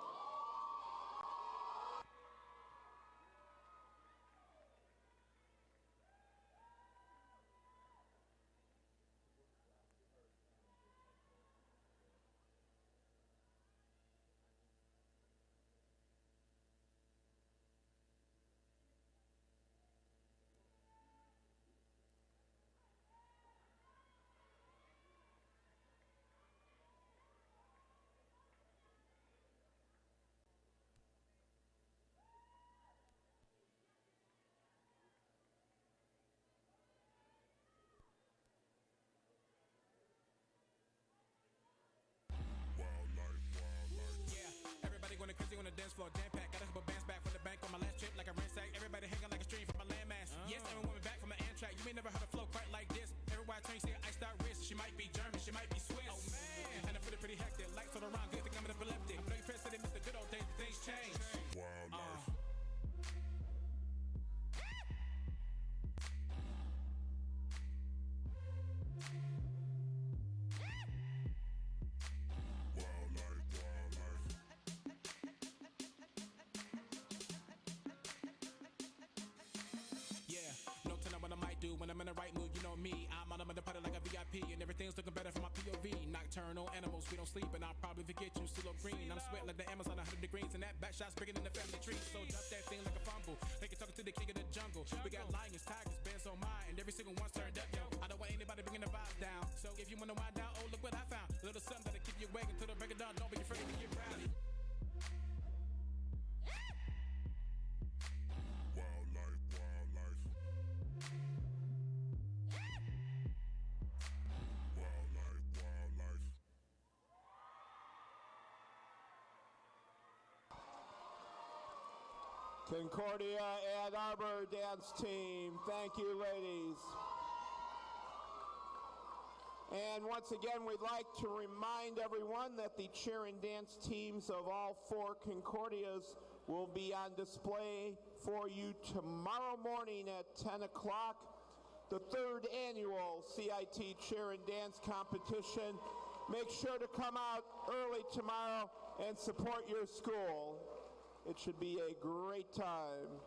Going crazy on the dance floor, jam pack. Got a couple bands back from the bank on my last trip, like a ransack. Everybody hanging like a stream from my landmass. Yes, every woman back from an Amtrak. You may never heard a flow quite like this. Everywhere I turn, you see an iced out wrist. She might be German, she might be Swiss. Oh man, and I feel it pretty hectic. Lights on around, good think I'm an epileptic. I know you press that it missed the good old days, but things change. Wildlife. What I might do when I'm in the right mood, you know me. I'm out of the party like a VIP, and everything's looking better from my POV. Nocturnal animals, we don't sleep, and I'll probably forget you, CeeLo Green. I'm sweating like the Amazon 100 degrees, and that back shot's bigger than the family tree. So drop that thing like a fumble, like you're talking to the king of the jungle. We got lions, tigers, bears on mine, and every single one's turned up, yo. I don't want anybody bringing the vibes down. So if you wanna wind down, oh look what I found. A little something that'll keep you awake until the break of dawn. Don't be afraid to get rowdy. Wildlife, wildlife. Concordia, Ann Arbor dance team. Thank you, ladies. And once again, we'd like to remind everyone that the cheer and dance teams of all four Concordias will be on display for you tomorrow morning at 10 o'clock. The third annual CIT cheer and dance competition. Make sure to come out early tomorrow and support your school. It should be a great time.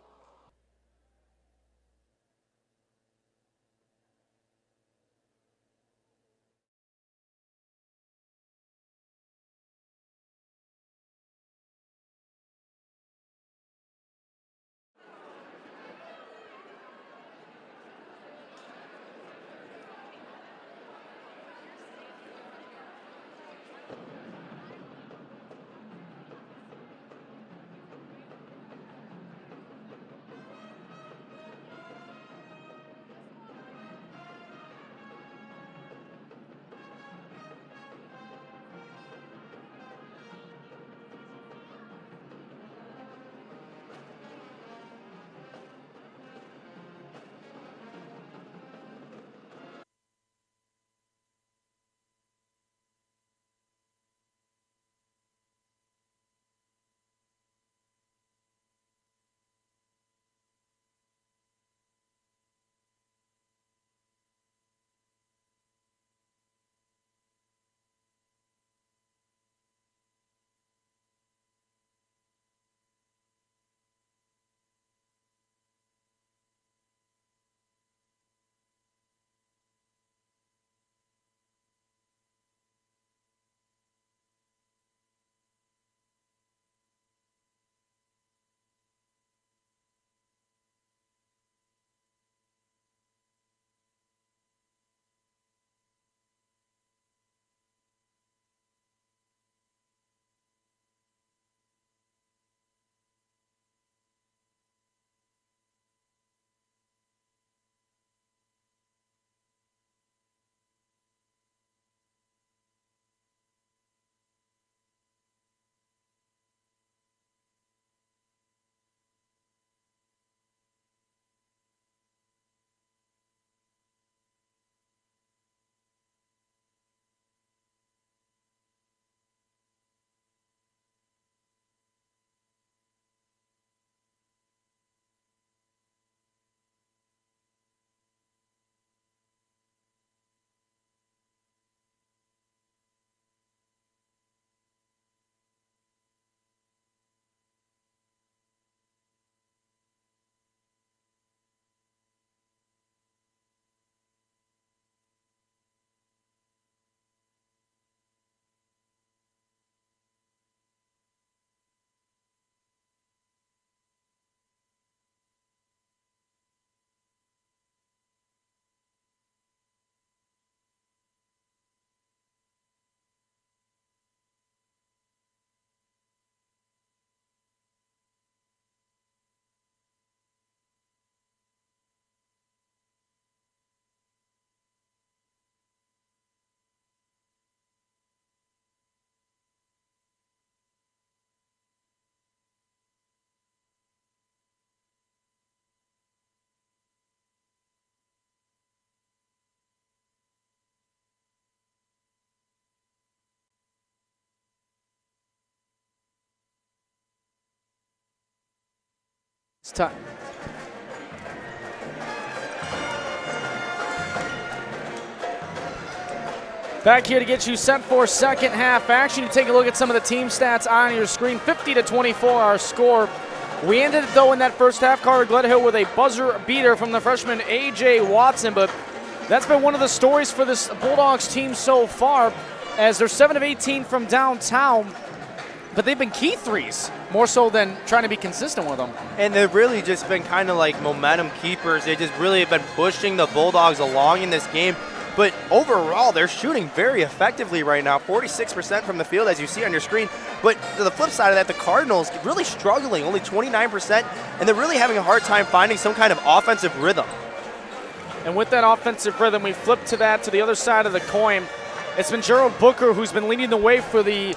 It's time. Back here to get you set for second half action. You take a look at some of the team stats on your screen. 50-24 our score. We ended it though in that first half, Carter Gledhill with a buzzer beater from the freshman A.J. Watson, but that's been one of the stories for this Bulldogs team so far, as they're 7 of 18 from downtown, but they've been key threes more so than trying to be consistent with them. And they've really just been kind of like momentum keepers. They just really have been pushing the Bulldogs along in this game. But overall, they're shooting very effectively right now, 46% from the field, as you see on your screen. But to the flip side of that, the Cardinals really struggling, only 29%, and they're really having a hard time finding some kind of offensive rhythm. And with that offensive rhythm, we flip to the other side of the coin. It's been Gerald Booker who's been leading the way for the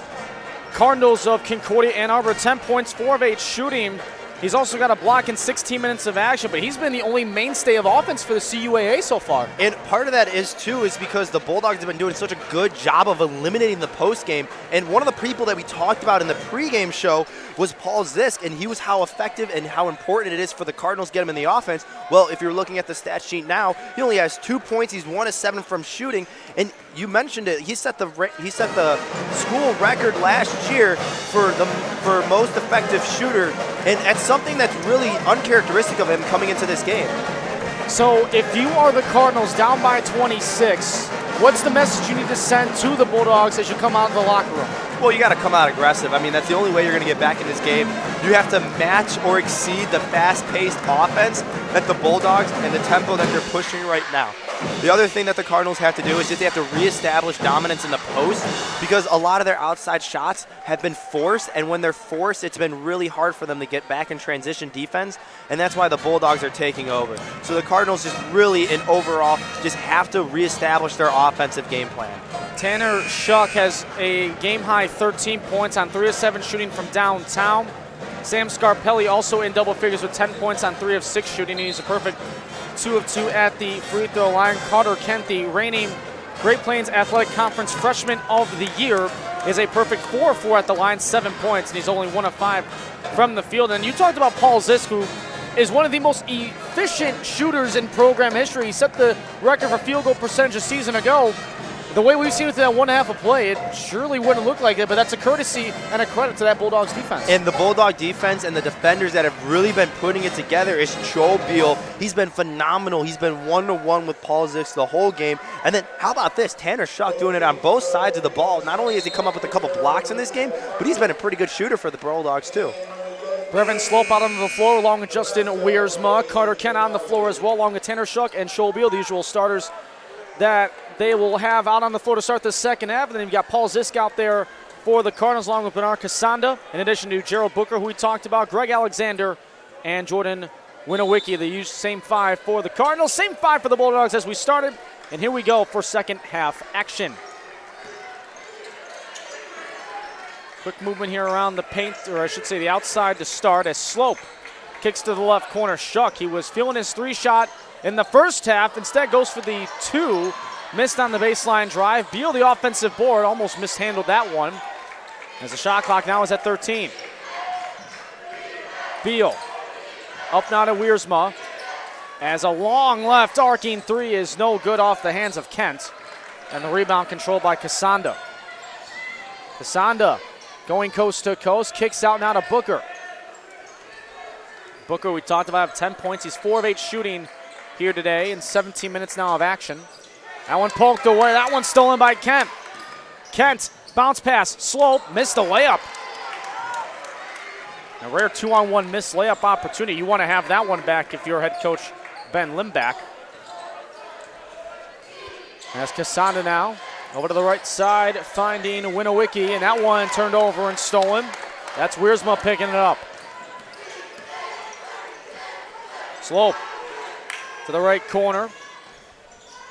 Cardinals of Concordia Ann Arbor. 10 points, 4 of 8 shooting. He's also got a block in 16 minutes of action, but he's been the only mainstay of offense for the CUAA so far. And part of that is because the Bulldogs have been doing such a good job of eliminating the postgame. And one of the people that we talked about in the pregame show was Paul Zisk, and he was how effective and how important it is for the Cardinals to get him in the offense. Well, if you're looking at the stat sheet now, he only has 2 points. He's 1 of 7 from shooting, and you mentioned it. He set the school record last year for most effective shooter, and that's something that's really uncharacteristic of him coming into this game. So if you are the Cardinals down by 26, what's the message you need to send to the Bulldogs as you come out of the locker room? Well, you got to come out aggressive. I mean, that's the only way you're going to get back in this game. You have to match or exceed the fast-paced offense that the Bulldogs and the tempo that they're pushing right now. The other thing that the Cardinals have to do is just they have to reestablish dominance in the post, because a lot of their outside shots have been forced, and when they're forced, it's been really hard for them to get back in transition defense, and that's why the Bulldogs are taking over. So the Cardinals just really, and overall, just have to reestablish their offensive game plan. Tanner Shuck has a game-high 13 points on 3 of 7 shooting from downtown. Sam Scarpelli also in double figures with 10 points on 3 of 6 shooting. He's a perfect 2 of 2 at the free throw line. Carter Kent, the reigning Great Plains Athletic Conference Freshman of the Year, is a perfect 4 of 4 at the line, 7 points, and he's only 1 of 5 from the field. And you talked about Paul Zisk, who is one of the most efficient shooters in program history. He set the record for field goal percentage a season ago. The way we've seen with that 1.5 of play, it surely wouldn't look like it, but that's a courtesy and a credit to that Bulldogs defense. And the Bulldog defense and the defenders that have really been putting it together is Joe Beal. He's been phenomenal. He's been 1-to-1 with Paul Zisk the whole game. And then how about this? Tanner Shuck doing it on both sides of the ball. Not only has he come up with a couple blocks in this game, but he's been a pretty good shooter for the Bulldogs too. Brevin Slope out on the floor along with Justin Wiersma. Carter Kent on the floor as well, along with Tanner Shuck and Joel Beal, the usual starters that they will have out on the floor to start the second half. And then you've got Paul Zisk out there for the Cardinals, along with Bernard Casanda, in addition to Gerald Booker, who we talked about, Greg Alexander, and Jordan Winowicki, the same 5 for the Cardinals, same 5 for the Bulldogs as we started. And here we go for second half action. Quick movement here around the paint, or I should say the outside to start, as Slope kicks to the left corner. Shuck, he was feeling his 3-shot in the first half, instead goes for the 2, missed on the baseline drive. Beal, the offensive board, almost mishandled that one, as the shot clock now is at 13. Beal up now to Wiersma, as a long left arcing 3 is no good off the hands of Kent, and the rebound controlled by Casanda. Casanda going coast to coast, kicks out now to Booker. Booker, we talked about, 10 points. He's 4 of 8 shooting here today in 17 minutes now of action. That one poked away. That one stolen by Kent. Kent, bounce pass, Slope, missed the layup. A rare 2-on-1 missed layup opportunity. You want to have that one back if you're head coach Ben Limback. That's Casanda now. Over to the right side, finding Winowicki, and that one turned over and stolen. That's Wiersma picking it up. Slope to the right corner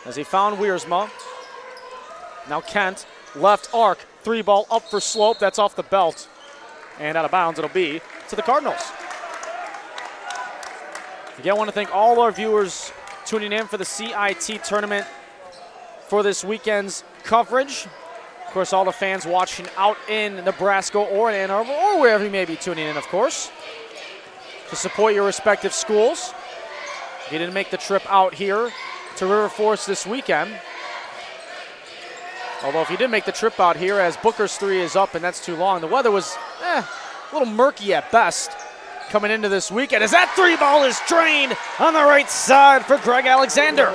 as he found Wiersma. Now Kent, left arc, 3-ball up for Slope. That's off the belt and out of bounds it'll be to the Cardinals. Again, I want to thank all our viewers tuning in for the CIT tournament for this weekend's coverage. Of course, all the fans watching out in Nebraska or in Ann Arbor or wherever you may be tuning in, of course. to support your respective schools. You didn't make the trip out here to River Forest this weekend. Although if you did make the trip out here, as Booker's three is up and that's too long, the weather was a little murky at best coming into this weekend, as that three ball is drained on the right side for Greg Alexander.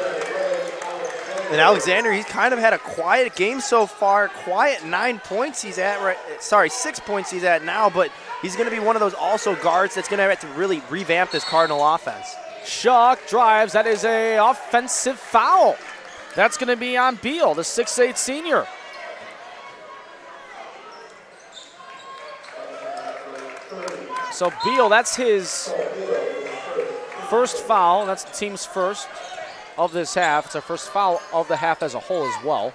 And Alexander, he's kind of had a quiet game so far. Quiet 9 points he's at, 6 points he's at now, but he's going to be one of those also guards that's going to have to really revamp this Cardinal offense. Shuck drives. That is a offensive foul. That's going to be on Beal, the 6'8 senior. So Beal, that's his first foul. That's the team's first of this half. It's our first foul of the half as a whole as well.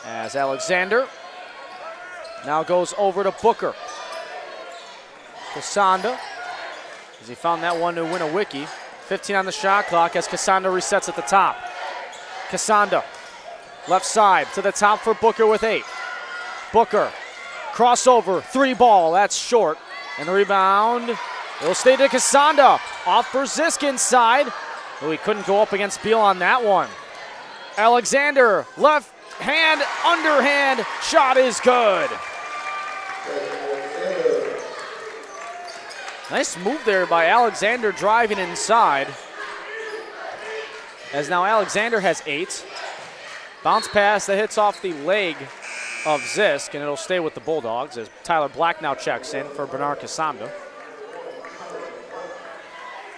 As Alexander now goes over to Booker. Casanda, as he found that one to win a wiki. 15 on the shot clock as Casanda resets at the top. Casanda, left side to the top for Booker with 8. Booker, crossover, three ball, that's short. And the rebound, it'll stay to Casanda. Off for Zisk inside. Oh, he couldn't go up against Beal on that one. Alexander, left hand, underhand, shot is good. Nice move there by Alexander driving inside. As now Alexander has 8. Bounce pass that hits off the leg of Zisk, and it'll stay with the Bulldogs as Tyler Black now checks in for Bernard Casanda.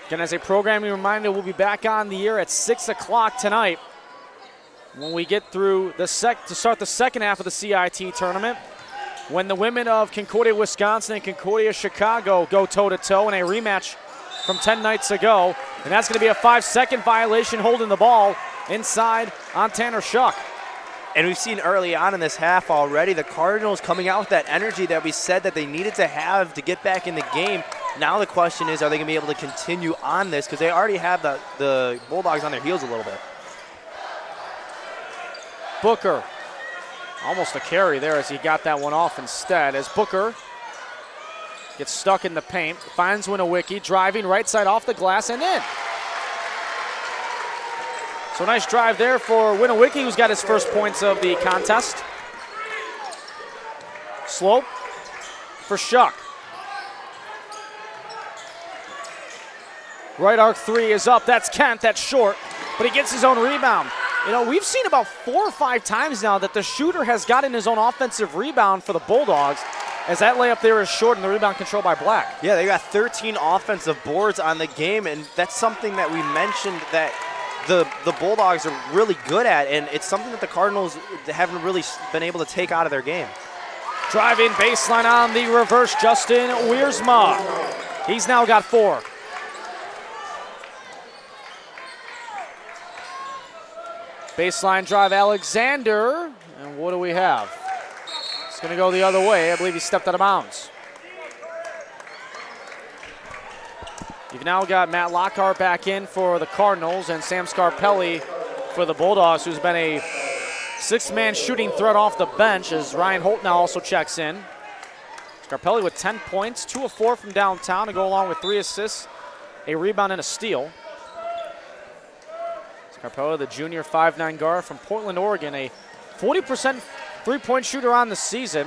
Again, as a programming reminder, we'll be back on the air at 6 o'clock tonight when we get through to start the second half of the CIT tournament, when the women of Concordia, Wisconsin and Concordia, Chicago go toe-to-toe in a rematch from 10 nights ago. And that's going to be a 5-second violation holding the ball inside on Tanner Shuck. And we've seen early on in this half already the Cardinals coming out with that energy that we said that they needed to have to get back in the game. Now the question is, are they going to be able to continue on this? Because they already have the Bulldogs on their heels a little bit. Booker, almost a carry there as he got that one off instead. As Booker gets stuck in the paint, finds Winowicki, driving right side off the glass and in. So nice drive there for Winowicki, who's got his first points of the contest. Slope for Shuck. Right arc three is up. That's Kent. That's short, but he gets his own rebound. You know, we've seen about 4 or 5 times now that the shooter has gotten his own offensive rebound for the Bulldogs, as that layup there is short and the rebound controlled by Black. Yeah, they got 13 offensive boards on the game, and that's something that we mentioned that the Bulldogs are really good at, and it's something that the Cardinals haven't really been able to take out of their game. Driving baseline on the reverse, Justin Wiersma. He's now got 4. Baseline drive, Alexander, and what do we have? It's going to go the other way. I believe he stepped out of bounds. You've now got Matt Lockhart back in for the Cardinals and Sam Scarpelli for the Bulldogs, who's been a 6-man shooting threat off the bench, as Ryan Holt now also checks in. Scarpelli with 10 points, 2 of 4 from downtown to go along with 3 assists, a rebound and a steal. Scarpelli, the junior 5'9" guard from Portland, Oregon, a 40% three-point shooter on the season.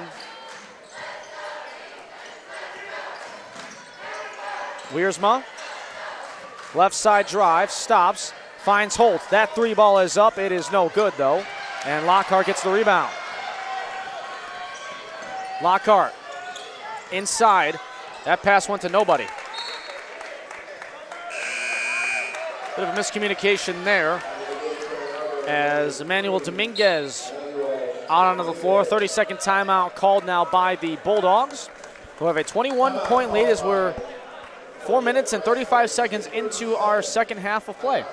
Wiersma, left side drive, stops, finds Holt. That 3 ball is up. It is no good, though, and Lockhart gets the rebound. Lockhart inside. That pass went to nobody. Bit of a miscommunication there as Emmanuel Dominguez out onto the floor. 30-second timeout called now by the Bulldogs, who have a 21-point lead as we're 4 minutes and 35 seconds into our second half of play.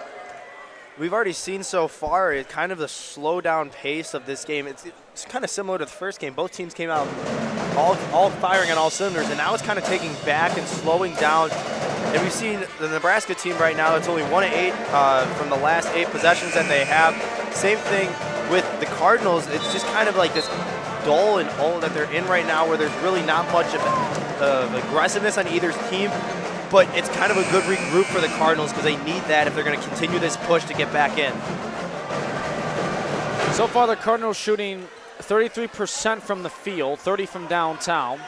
We've already seen so far kind of the slow down pace of this game. It's kind of similar to the first game. Both teams came out all firing on all cylinders, and now it's kind of taking back and slowing down. And we've seen the Nebraska team right now, it's only 1 of 8 from the last 8 possessions that they have. Same thing with the Cardinals. It's just kind of like this dull and hole that they're in right now, where there's really not much of of aggressiveness on either team, but it's kind of a good regroup for the Cardinals because they need that if they're going to continue this push to get back in. So far, the Cardinals shooting 33% from the field, 30 from downtown.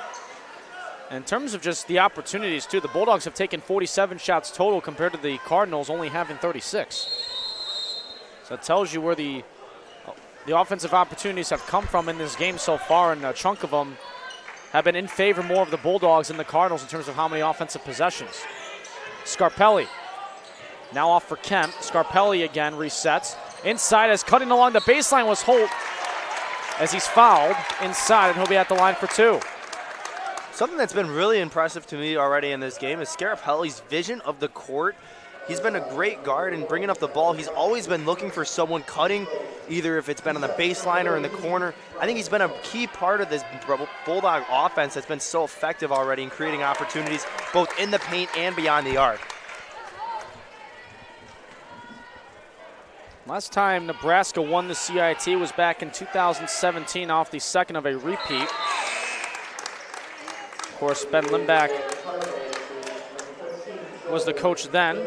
In terms of just the opportunities, too, the Bulldogs have taken 47 shots total compared to the Cardinals only having 36. So it tells you where the offensive opportunities have come from in this game so far, and a chunk of them have been in favor more of the Bulldogs than the Cardinals in terms of how many offensive possessions. Scarpelli now off for Kemp. Scarpelli again resets. Inside as cutting along the baseline was Holt as he's fouled inside, and he'll be at the line for 2. Something that's been really impressive to me already in this game is Scarpelli's vision of the court. He's been a great guard in bringing up the ball. He's always been looking for someone cutting, either if it's been on the baseline or in the corner. I think he's been a key part of this Bulldog offense that's been so effective already in creating opportunities both in the paint and beyond the arc. Last time Nebraska won the CIT was back in 2017 off the second of a repeat. Of course, Ben Lindback was the coach then.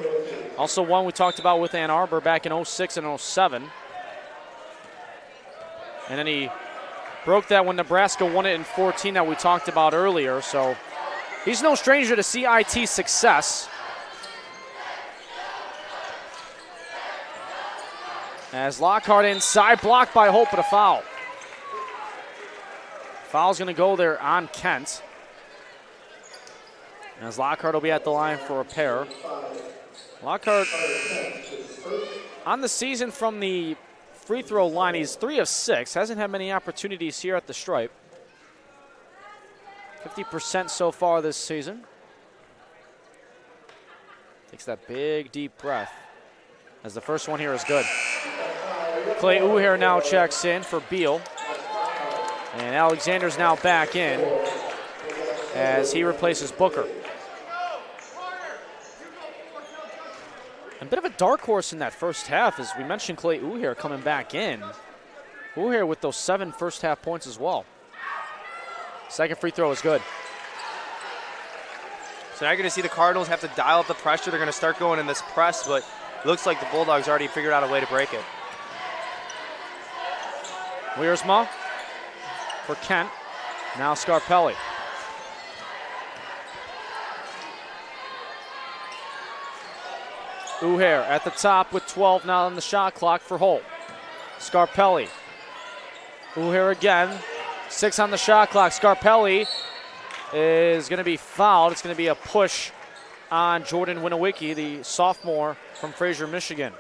Also one we talked about with Ann Arbor back in 06 and 07. And then he broke that when Nebraska won it in 14 that we talked about earlier. So he's no stranger to CIT success. As Lockhart inside, blocked by Holt, but a foul. Foul's going to go there on Kent. As Lockhart will be at the line for a pair. Lockhart on the season from the free throw line, he's 3 of 6. Hasn't had many opportunities here at the stripe. 50% so far this season. Takes that big, deep breath as the first one here is good. Clay Uher now checks in for Beal. And Alexander's now back in as he replaces Booker. A bit of a dark horse in that first half, as we mentioned Clay Uher coming back in. Uher with those 7 first half points as well. Second free throw is good. So now you're going to see the Cardinals have to dial up the pressure. They're going to start going in this press, but it looks like the Bulldogs already figured out a way to break it. Wiersma for Kent. Now Scarpelli. Uher at the top with 12 now on the shot clock for Holt. Scarpelli. Uher again. 6 on the shot clock. Scarpelli is going to be fouled. It's going to be a push on Jordan Winowicki, the sophomore from Fraser, Michigan.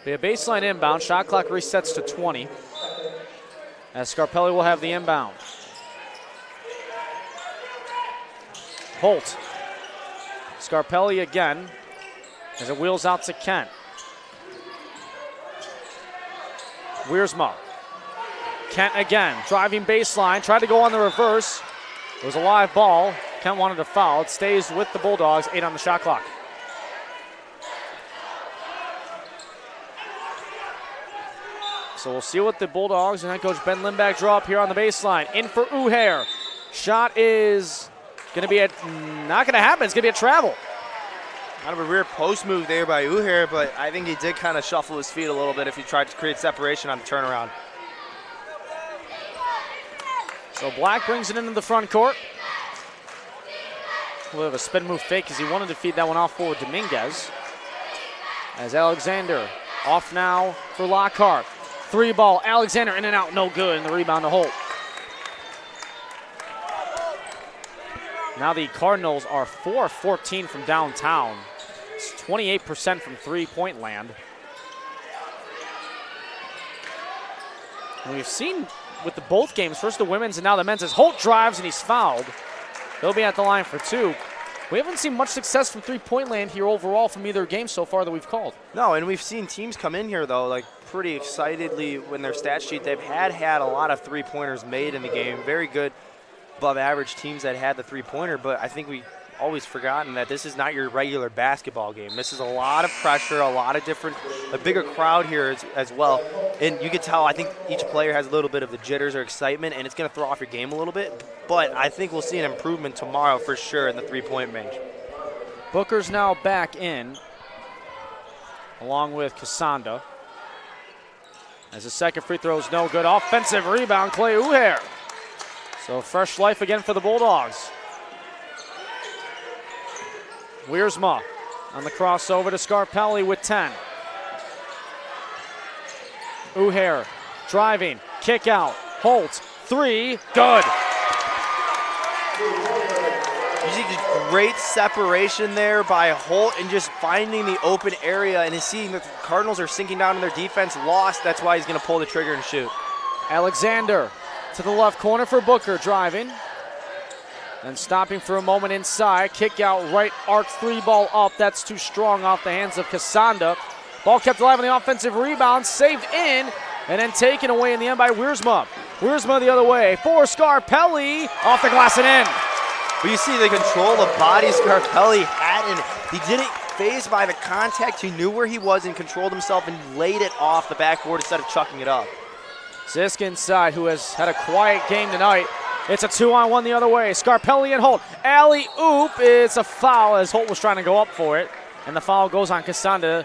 Be a baseline inbound. Shot clock resets to 20. As Scarpelli will have the inbound. Holt. Scarpelli again as it wheels out to Kent. Wiersma. Kent again, driving baseline, tried to go on the reverse. It was a live ball. Kent wanted a foul. It stays with the Bulldogs, 8 on the shot clock. So we'll see what the Bulldogs and head coach Ben Lindback draw up here on the baseline. In for Uher. Shot is going to be not going to happen. It's going to be a travel. Kind of a weird post move there by Uher, but I think he did kind of shuffle his feet a little bit if he tried to create separation on the turnaround. So Black brings it into the front court. We'll have a spin move fake as he wanted to feed that one off forward Dominguez. As Alexander off now for Lockhart. 3 ball, Alexander in and out, no good, and the rebound to Holt. Now the Cardinals are 4 of 14 from downtown. It's 28% from three-point land. And we've seen with both games, first the women's and now the men's, as Holt drives and he's fouled. He'll be at the line for 2. We haven't seen much success from three-point land here overall from either game so far that we've called. No, and we've seen teams come in here, though, like pretty excitedly when their stat sheet. They've had a lot of three-pointers made in the game. Very good above-average teams that had the three-pointer, but I think we always forgotten that this is not your regular basketball game. This is a lot of pressure, a lot of different, a bigger crowd here as well. And you can tell, I think each player has a little bit of the jitters or excitement, and it's going to throw off your game a little bit. But I think we'll see an improvement tomorrow for sure in the three-point range. Booker's now back in, along with Cassandra. As the second free throw is no good. Offensive rebound, Clay Uhair. So fresh life again for the Bulldogs. Wiersma on the crossover to Scarpelli with 10. Uhair driving, kick out, Holt, 3, good. You see the great separation there by Holt and just finding the open area and seeing that the Cardinals are sinking down in their defense. Lost, that's why he's going to pull the trigger and shoot. Alexander to the left corner for Booker, driving. And stopping for a moment inside. Kick out, right arc, 3 ball up. That's too strong off the hands of Cassandra. Ball kept alive on the offensive rebound, saved in, and then taken away in the end by Wiersma. Wiersma the other way for Scarpelli, off the glass and in. But you see the control of body Scarpelli had, and he didn't phase by the contact. He knew where he was and controlled himself and laid it off the backboard instead of chucking it up. Zisk inside, who has had a quiet game tonight. It's a 2-on-1 the other way. Scarpelli and Holt. Alley-oop. It's a foul as Holt was trying to go up for it. And the foul goes on Cassandra,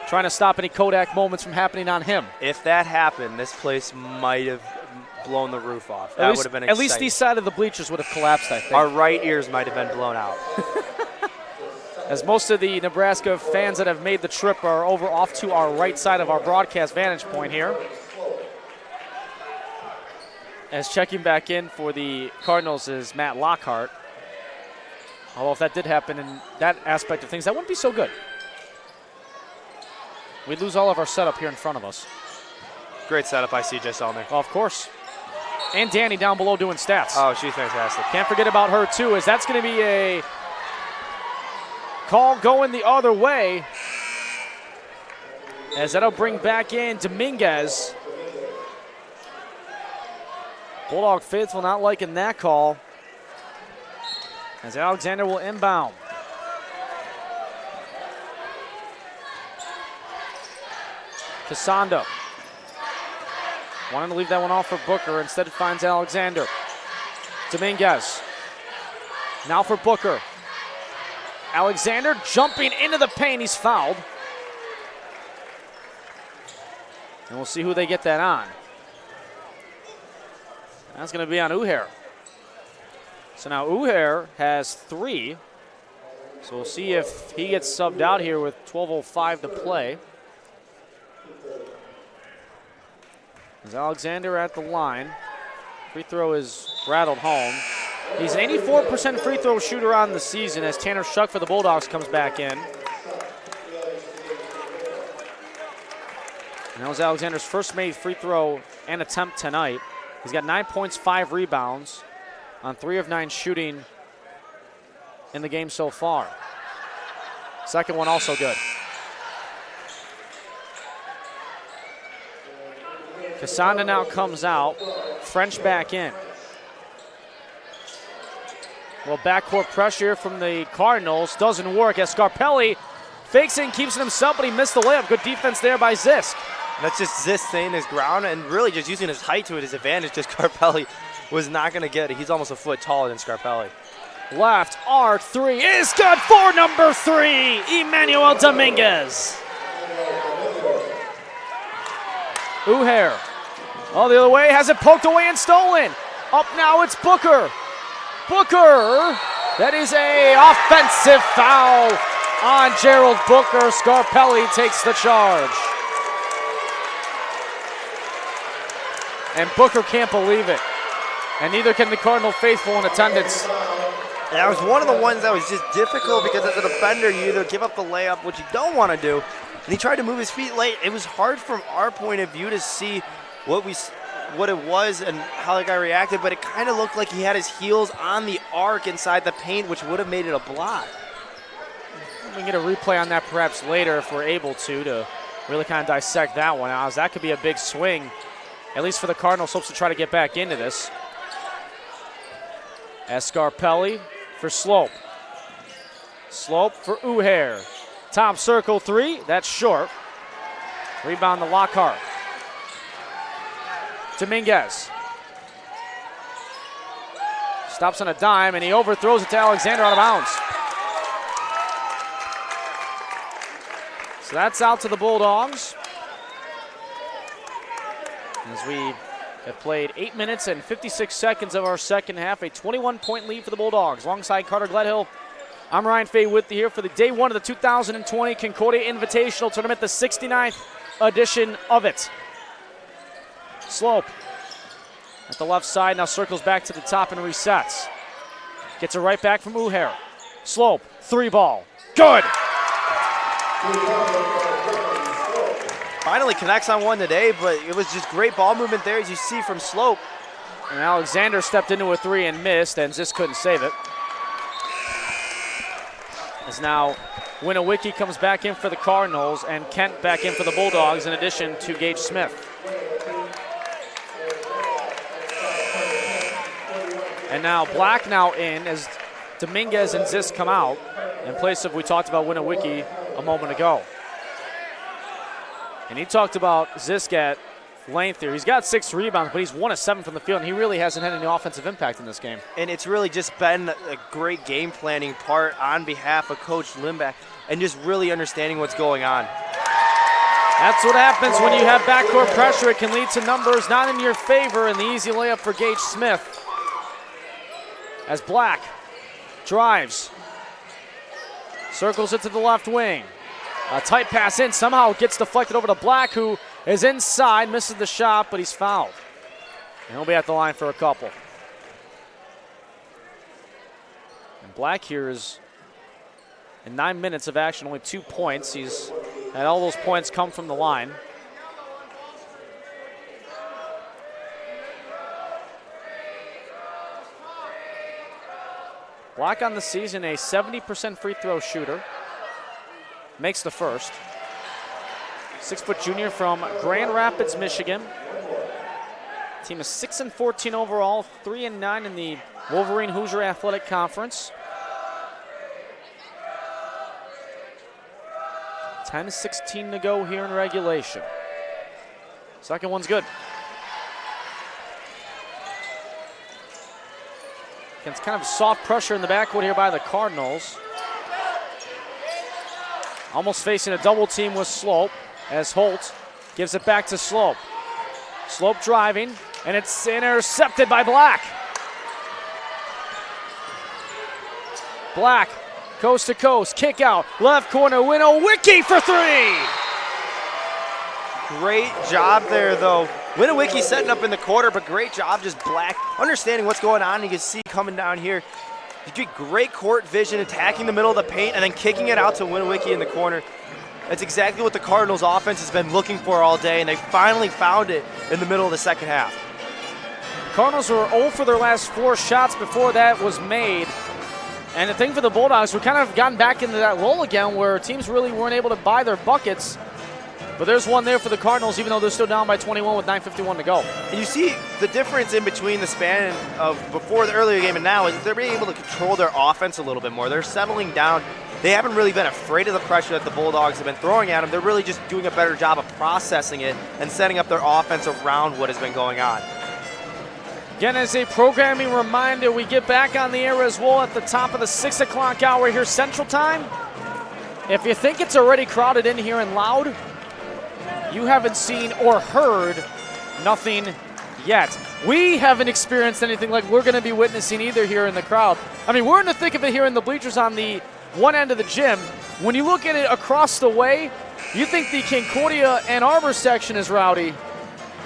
trying to stop any Kodak moments from happening on him. If that happened, this place might have blown the roof off. That would have been exciting. At least the side of the bleachers would have collapsed, I think. Our right ears might have been blown out. As most of the Nebraska fans that have made the trip are over off to our right side of our broadcast vantage point here. As checking back in for the Cardinals is Matt Lockhart. Although if that did happen in that aspect of things, that wouldn't be so good. We'd lose all of our setup here in front of us. Great setup by CJ Selner. Well, of course. And Danny down below doing stats. Oh, she's fantastic. Can't forget about her, too, as that's going to be a call going the other way. As that'll bring back in Dominguez. Bulldog faithful not liking that call. As Alexander will inbound. Cassandra. Wanting to leave that one off for Booker. Instead it finds Alexander. Dominguez. Now for Booker. Alexander jumping into the paint. He's fouled. And we'll see who they get that on. That's going to be on Uhair. So now Uhair has 3. So we'll see if he gets subbed out here with 12:05 to play. As Alexander at the line. Free throw is rattled home. He's an 84% free throw shooter on the season as Tanner Shuck for the Bulldogs comes back in. And that was Alexander's first made free throw and attempt tonight. He's got 9 points, 5 rebounds on 3 of 9 shooting in the game so far. Second one also good. Cassandra now comes out. French back in. Well, backcourt pressure from the Cardinals doesn't work as Scarpelli fakes it and keeps it himself, but he missed the layup. Good defense there by Zisk. That's just Zisk staying his ground and really just using his height to his advantage. Just Scarpelli was not going to get it. He's almost a foot taller than Scarpelli. Left arc 3 is good for number 3, Emmanuel Dominguez. Uhair. Oh, the other way, has it poked away and stolen. Up now, it's Booker. Booker, that is a offensive foul on Gerald Booker. Scarpelli takes the charge. And Booker can't believe it. And neither can the Cardinal faithful in attendance. That was one of the ones that was just difficult because as a defender, you either give up the layup, which you don't want to do, and he tried to move his feet late. It was hard from our point of view to see what it was and how the guy reacted, but it kind of looked like he had his heels on the arc inside the paint, which would have made it a block. We can get a replay on that perhaps later if we're able to really kind of dissect that one out, as that could be a big swing, at least for the Cardinals, hopes to try to get back into this. As Scarpelli for Slope. Slope for Uhair. Top circle three, that's short. Rebound to Lockhart. Dominguez. Stops on a dime, and he overthrows it to Alexander out of bounds. So that's out to the Bulldogs. As we have played 8 minutes and 56 seconds of our second half, a 21-point lead for the Bulldogs. Alongside Carter Gledhill, I'm Ryan Fay with you here for the day one of the 2020 Concordia Invitational Tournament, the 69th edition of it. Slope at the left side, now circles back to the top and resets. Gets it right back from Uhair. Slope, three ball, good! Finally connects on one today, but it was just great ball movement there, as you see from Slope. And Alexander stepped into a three and missed, and Zisk couldn't save it. As now Winowicki comes back in for the Cardinals and Kent back in for the Bulldogs in addition to Gage Smith. And now Black now in as Dominguez and Zisk come out in place of, we talked about Winowicki a moment ago. And he talked about Zisk at length here. He's got 6 rebounds, but he's 1 of 7 from the field, and he really hasn't had any offensive impact in this game. And it's really just been a great game planning part on behalf of Coach Limbeck and just really understanding what's going on. That's what happens when you have backcourt pressure. It can lead to numbers not in your favor, and the easy layup for Gage Smith. As Black drives, circles it to the left wing. A tight pass in, somehow gets deflected over to Black, who is inside, misses the shot, but he's fouled. And he'll be at the line for a couple. And Black here is in 9 minutes of action, only 2 points. He's had all those points come from the line. Black on the season, a 70% free throw shooter. Makes the first. 6-foot junior from Grand Rapids, Michigan. Team is 6-14 overall, 3-9 in the Wolverine Hoosier Athletic Conference. 10-16 to go here in regulation. Second one's good. Against kind of soft pressure in the backcourt here by the Cardinals. Almost facing a double team with Slope as Holt gives it back to Slope. Slope driving, and it's intercepted by Black. Black, coast to coast, kick out, left corner, Winowicki for three. Great job there, though. Winowicki setting up in the quarter, but great job just Black understanding what's going on. You can see coming down here. You get great court vision, attacking the middle of the paint, and then kicking it out to Winowicki in the corner. That's exactly what the Cardinals offense has been looking for all day, and they finally found it in the middle of the second half. Cardinals were 0 for their last 4 shots before that was made. And the thing for the Bulldogs, we kind of gotten back into that lull again where teams really weren't able to buy their buckets. But there's one there for the Cardinals, even though they're still down by 21 with 9:51 to go. And you see the difference in between the span of before the earlier game and now is they're being able to control their offense a little bit more. They're settling down. They haven't really been afraid of the pressure that the Bulldogs have been throwing at them. They're really just doing a better job of processing it and setting up their offense around what has been going on. Again, as a programming reminder, we get back on the air as well at the top of the 6 o'clock hour here Central Time. If you think it's already crowded in here and loud, you haven't seen or heard nothing yet. We haven't experienced anything like we're going to be witnessing either here in the crowd. I mean, we're in the thick of it here in the bleachers on the one end of the gym. When you look at it across the way, you think the Concordia Ann Arbor section is rowdy.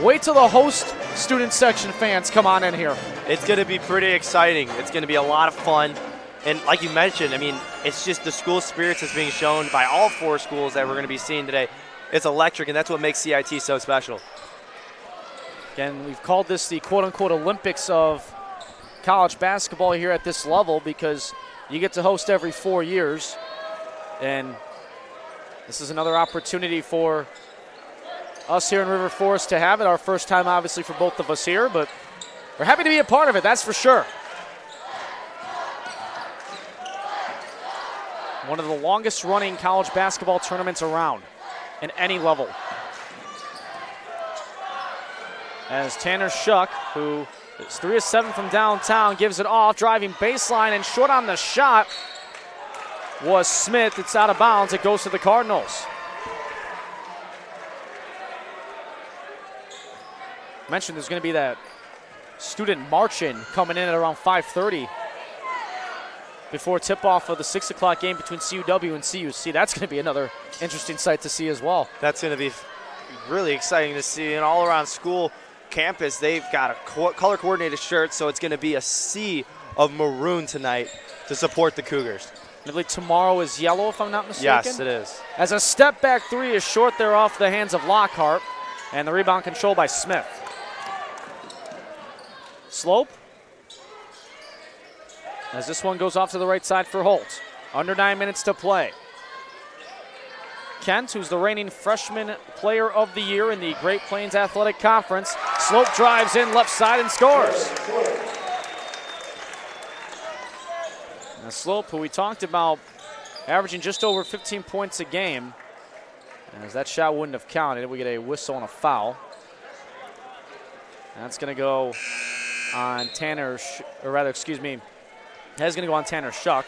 Wait till the host student section fans come on in here. It's going to be pretty exciting. It's going to be a lot of fun. And like you mentioned, I mean, it's just the school spirits that's being shown by all 4 schools that we're going to be seeing today. It's electric, and that's what makes CIT so special. Again, we've called this the quote-unquote Olympics of college basketball here at this level because you get to host every 4 years. And this is another opportunity for us here in River Forest to have it. Our first time, obviously, for both of us here, but we're happy to be a part of it, that's for sure. One of the longest running college basketball tournaments around in any level. As Tanner Shuck, who is 3 of 7 from downtown, gives it off, driving baseline, and short on the shot was Smith. It's out of bounds. It goes to the Cardinals. Mentioned there's going to be that student march-in coming in at around 5:30 before tip-off of the 6 o'clock game between CUW and CUC. That's going to be another interesting sight to see as well. That's going to be really exciting to see. And all around school campus, they've got a color-coordinated shirt, so it's going to be a sea of maroon tonight to support the Cougars. I believe tomorrow is yellow, if I'm not mistaken. Yes, it is. As a step-back three is short there off the hands of Lockhart, and the rebound controlled by Smith. Slope. As this one goes off to the right side for Holt. Under 9 minutes to play. Kent, who's the reigning freshman player of the year in the Great Plains Athletic Conference. Slope drives in left side and scores. Now Slope, who we talked about, averaging just over 15 points a game. As that shot wouldn't have counted, we get a whistle and a foul. That's going to go on Tanner, that's going to go on Tanner Shuck.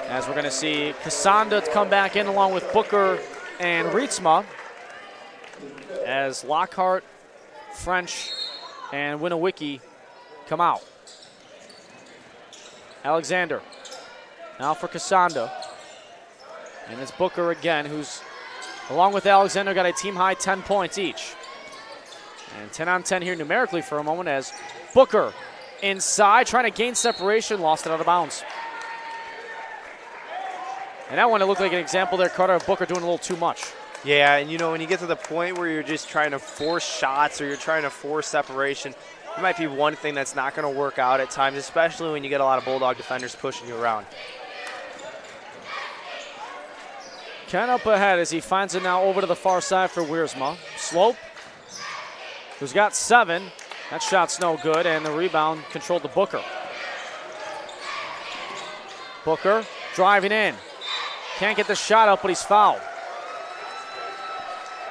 As we're going to see Cassandra come back in along with Booker and Rietsma. As Lockhart, French, and Winowicki come out. Alexander now for Cassandra. And it's Booker again, who's, along with Alexander, got a team-high 10 points each. And 10 on 10 here numerically for a moment as Booker inside, trying to gain separation, lost it out of bounds. And that one, it looked like an example there, Carter, of Booker doing a little too much. Yeah, and you know, when you get to the point where you're just trying to force shots or you're trying to force separation, it might be one thing that's not going to work out at times, especially when you get a lot of Bulldog defenders pushing you around. Ken up ahead as he finds it now over to the far side for Wiersma. Slope, who's got 7. That shot's no good, and the rebound controlled to Booker. Booker driving in. Can't get the shot up, but he's fouled.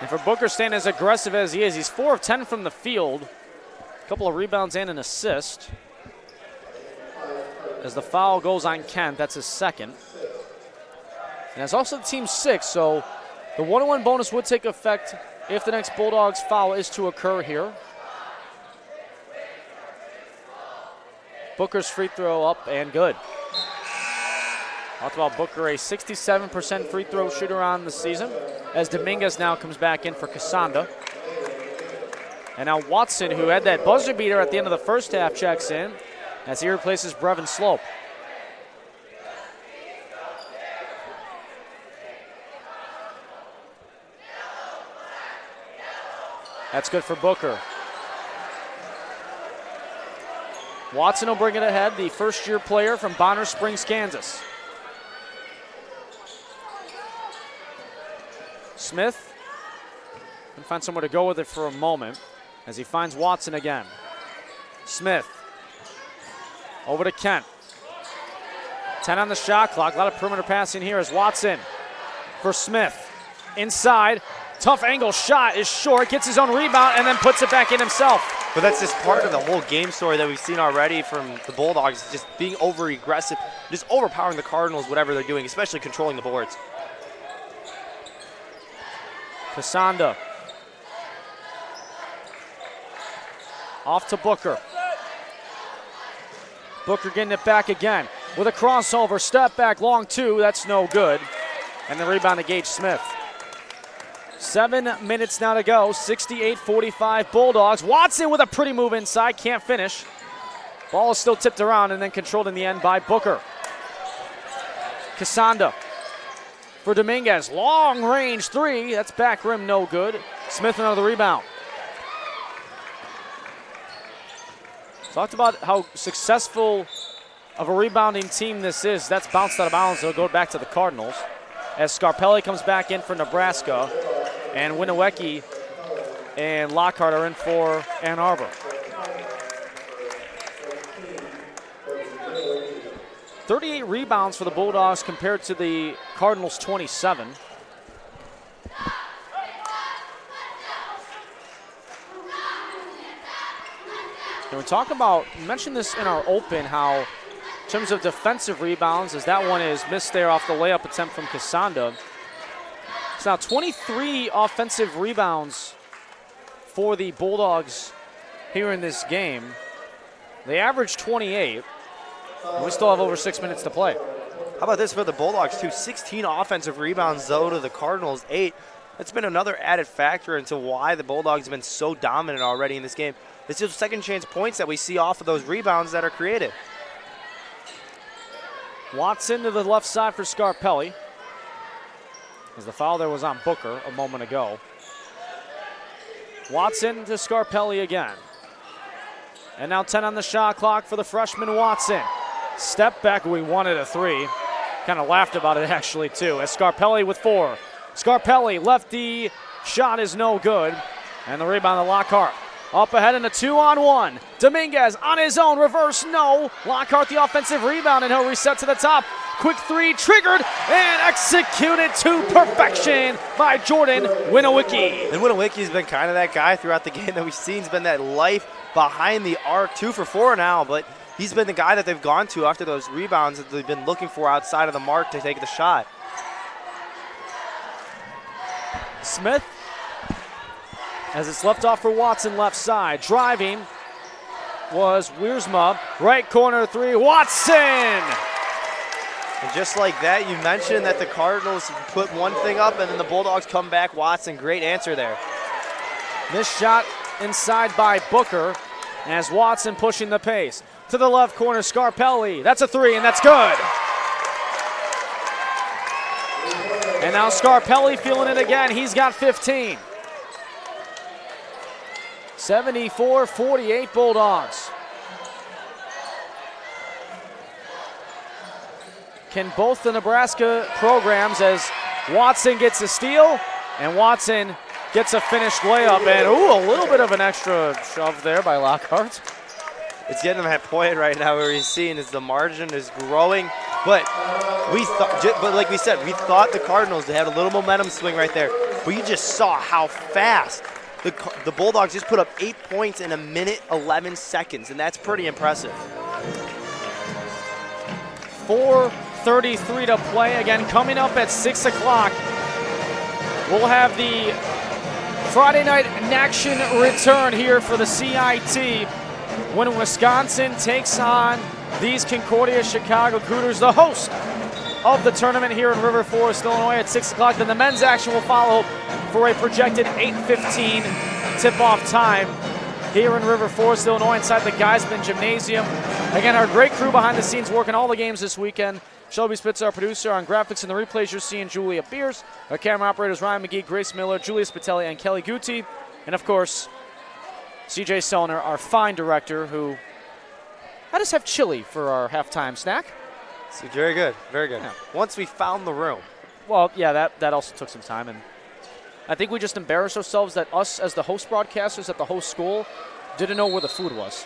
And for Booker staying as aggressive as he is, he's 4 of 10 from the field. A couple of rebounds and an assist. As the foul goes on Kent, that's his second. And that's also the team's 6, so the 1-on-1 bonus would take effect if the next Bulldogs foul is to occur here. Booker's free throw up and good. Talked about Booker, a 67% free throw shooter on the season, as Dominguez now comes back in for Cassandra. And now Watson, who had that buzzer beater at the end of the first half, checks in as he replaces Brevin Slope. That's good for Booker. Watson will bring it ahead, the first-year player from Bonner Springs, Kansas. Smith can find somewhere to go with it for a moment as he finds Watson again. Smith over to Kent. 10 on the shot clock. A lot of perimeter passing here as Watson for Smith. Inside. Tough angle shot is short. Gets his own rebound and then puts it back in himself. But that's just part of the whole game story that we've seen already from the Bulldogs, just being over-aggressive, just overpowering the Cardinals, whatever they're doing, especially controlling the boards. Cassandra. Off to Booker. Booker getting it back again with a crossover. Step back, long 2. That's no good. And the rebound to Gage Smith. 7 minutes now to go. 68-45 Bulldogs. Watson with a pretty move inside. Can't finish. Ball is still tipped around and then controlled in the end by Booker. Cassandra for Dominguez. Long range 3. That's back rim, no good. Smith another rebound. Talked about how successful of a rebounding team this is. That's bounced out of bounds. It'll go back to the Cardinals. As Scarpelli comes back in for Nebraska. And Winowicki and Lockhart are in for Ann Arbor. 38 rebounds for the Bulldogs compared to the Cardinals' 27. And we talk about, you mentioned this in our open, how in terms of defensive rebounds, as that one is missed there off the layup attempt from Casanda. It's now 23 offensive rebounds for the Bulldogs here in this game. They average 28. And we still have over 6 minutes to play. How about this for the Bulldogs, too? 16 offensive rebounds, though, to the Cardinals' 8. That's been another added factor into why the Bulldogs have been so dominant already in this game. It's just second chance points that we see off of those rebounds that are created. Watson to the left side for Scarpelli, as the foul there was on Booker a moment ago. Watson to Scarpelli again. And now 10 on the shot clock for the freshman Watson. Step back, we wanted a 3. Kind of laughed about it actually too, as Scarpelli with 4. Scarpelli, lefty, shot is no good. And the rebound to Lockhart. Up ahead in a 2-on-1. Dominguez on his own, reverse, no. Lockhart the offensive rebound, and he'll reset to the top. Quick 3, triggered, and executed to perfection by Jordan Winowicki. And Winowicki's been kind of that guy throughout the game that we've seen. He's been that life behind the arc, 2 for 4 now, but he's been the guy that they've gone to after those rebounds that they've been looking for outside of the mark to take the shot. Smith, as it's left off for Watson left side. Driving was Wiersma. Right corner 3, Watson! And just like that, you mentioned that the Cardinals put one thing up and then the Bulldogs come back. Watson, great answer there. This shot inside by Booker as Watson pushing the pace. To the left corner, Scarpelli. That's a 3, and that's good. And now Scarpelli feeling it again. He's got 15. 74-48 Bulldogs. Can both the Nebraska programs, as Watson gets a steal and Watson gets a finished layup, and ooh, a little bit of an extra shove there by Lockhart. It's getting to that point right now where he's seeing as the margin is growing, but like we said, we thought the Cardinals, they had a little momentum swing right there, but you just saw how fast the Bulldogs just put up 8 points in a minute 11 seconds, and that's pretty impressive. 4:33 to play. Again, coming up at 6 o'clock, we'll have the Friday night action return here for the CIT when Wisconsin takes on these Concordia Chicago Cougars, the host of the tournament here in River Forest, Illinois at 6 o'clock. Then the men's action will follow for a projected 8:15 tip-off time here in River Forest, Illinois, inside the Geisman Gymnasium. Again, our great crew behind the scenes working all the games this weekend. Shelby Spitz, our producer. On graphics and the replays, you're seeing Julia Beers. Our camera operators, Ryan McGee, Grace Miller, Julius Spitelli, and Kelly Guti. And, of course, CJ Sellner, our fine director, who let us have chili for our halftime snack. So very good, very good. Yeah. Once we found the room. Well, yeah, that also took some time. And I think we just embarrassed ourselves that us, as the host broadcasters at the host school, didn't know where the food was.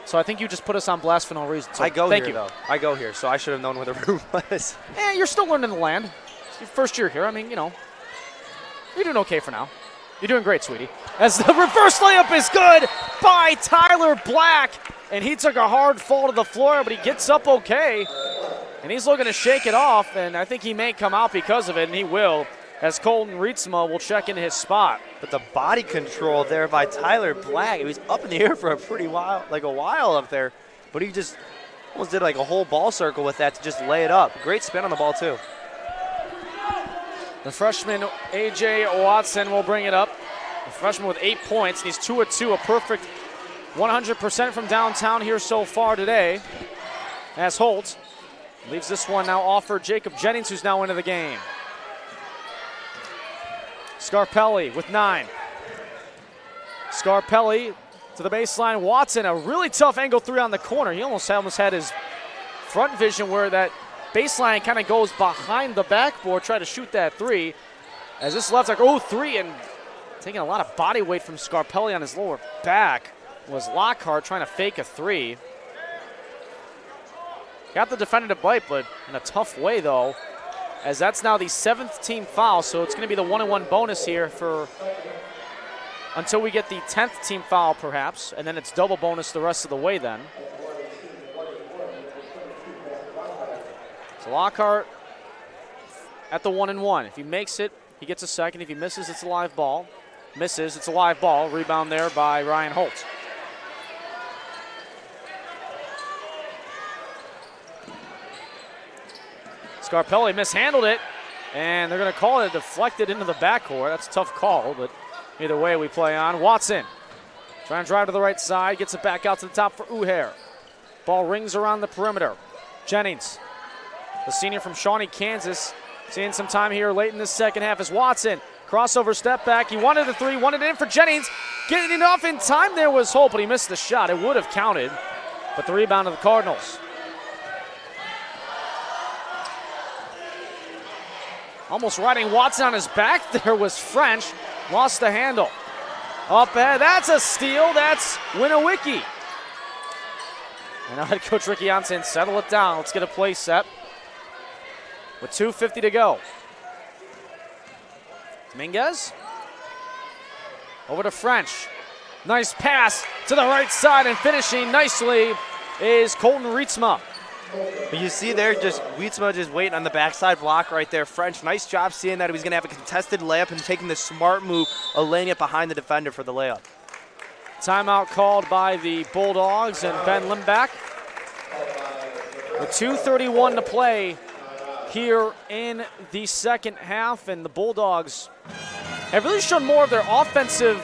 So I think you just put us on blast for no reason. So I go thank here, you. though. I go here, so I should have known where the room was. You're still learning the land. It's your first year here. I mean, you're doing okay for now. You're doing great, sweetie. As the reverse layup is good by Tyler Black. And he took a hard fall to the floor, but he gets up okay. And he's looking to shake it off, and I think he may come out because of it, and he will, as Colton Rietzma will check into his spot. But the body control there by Tyler Black, he was up in the air for a while up there, but he just almost did like a whole ball circle with that to just lay it up. Great spin on the ball, too. The freshman, A.J. Watson, will bring it up. The freshman with 8 points, and he's 2 of 2, a perfect 100% from downtown here so far today. As Holt leaves this one now off for Jacob Jennings, who's now into the game. Scarpelli with 9. Scarpelli to the baseline. Watson, a really tough angle 3 on the corner. He almost had his front vision where that baseline kind of goes behind the backboard, try to shoot that 3. As this left, 3, and taking a lot of body weight from Scarpelli on his lower back was Lockhart trying to fake a 3. Got the defender to bite, but in a tough way, though, as that's now the 7th team foul, so it's going to be the 1-on-1 bonus here for until we get the 10th team foul, perhaps, and then it's double bonus the rest of the way then. So Lockhart at the 1-and-1. If he makes it, he gets a second. If he misses, it's a live ball. Misses, it's a live ball. Rebound there by Ryan Holt. Scarpelli mishandled it, and they're going to call it deflected into the backcourt. That's a tough call, but either way we play on. Watson trying to drive to the right side, gets it back out to the top for Uhair. Ball rings around the perimeter. Jennings, the senior from Shawnee, Kansas, seeing some time here late in the second half as Watson. Crossover step back. He wanted the three, wanted it in for Jennings. Getting enough in time there was Holt, but he missed the shot. It would have counted, but the rebound of the Cardinals. Almost riding Watson on his back there was French. Lost the handle. Up ahead, that's a steal. That's Winowicki. And now head coach Ricky Janssen, settle it down. Let's get a play set with 2:50 to go. Dominguez over to French. Nice pass to the right side, and finishing nicely is Colton Rietsma. But you see there, just Wietsma just waiting on the backside block right there. French, nice job seeing that he was going to have a contested layup and taking the smart move of laying it behind the defender for the layup. Timeout called by the Bulldogs and Ben Limback. With 2:31 to play here in the second half, and the Bulldogs have really shown more of their offensive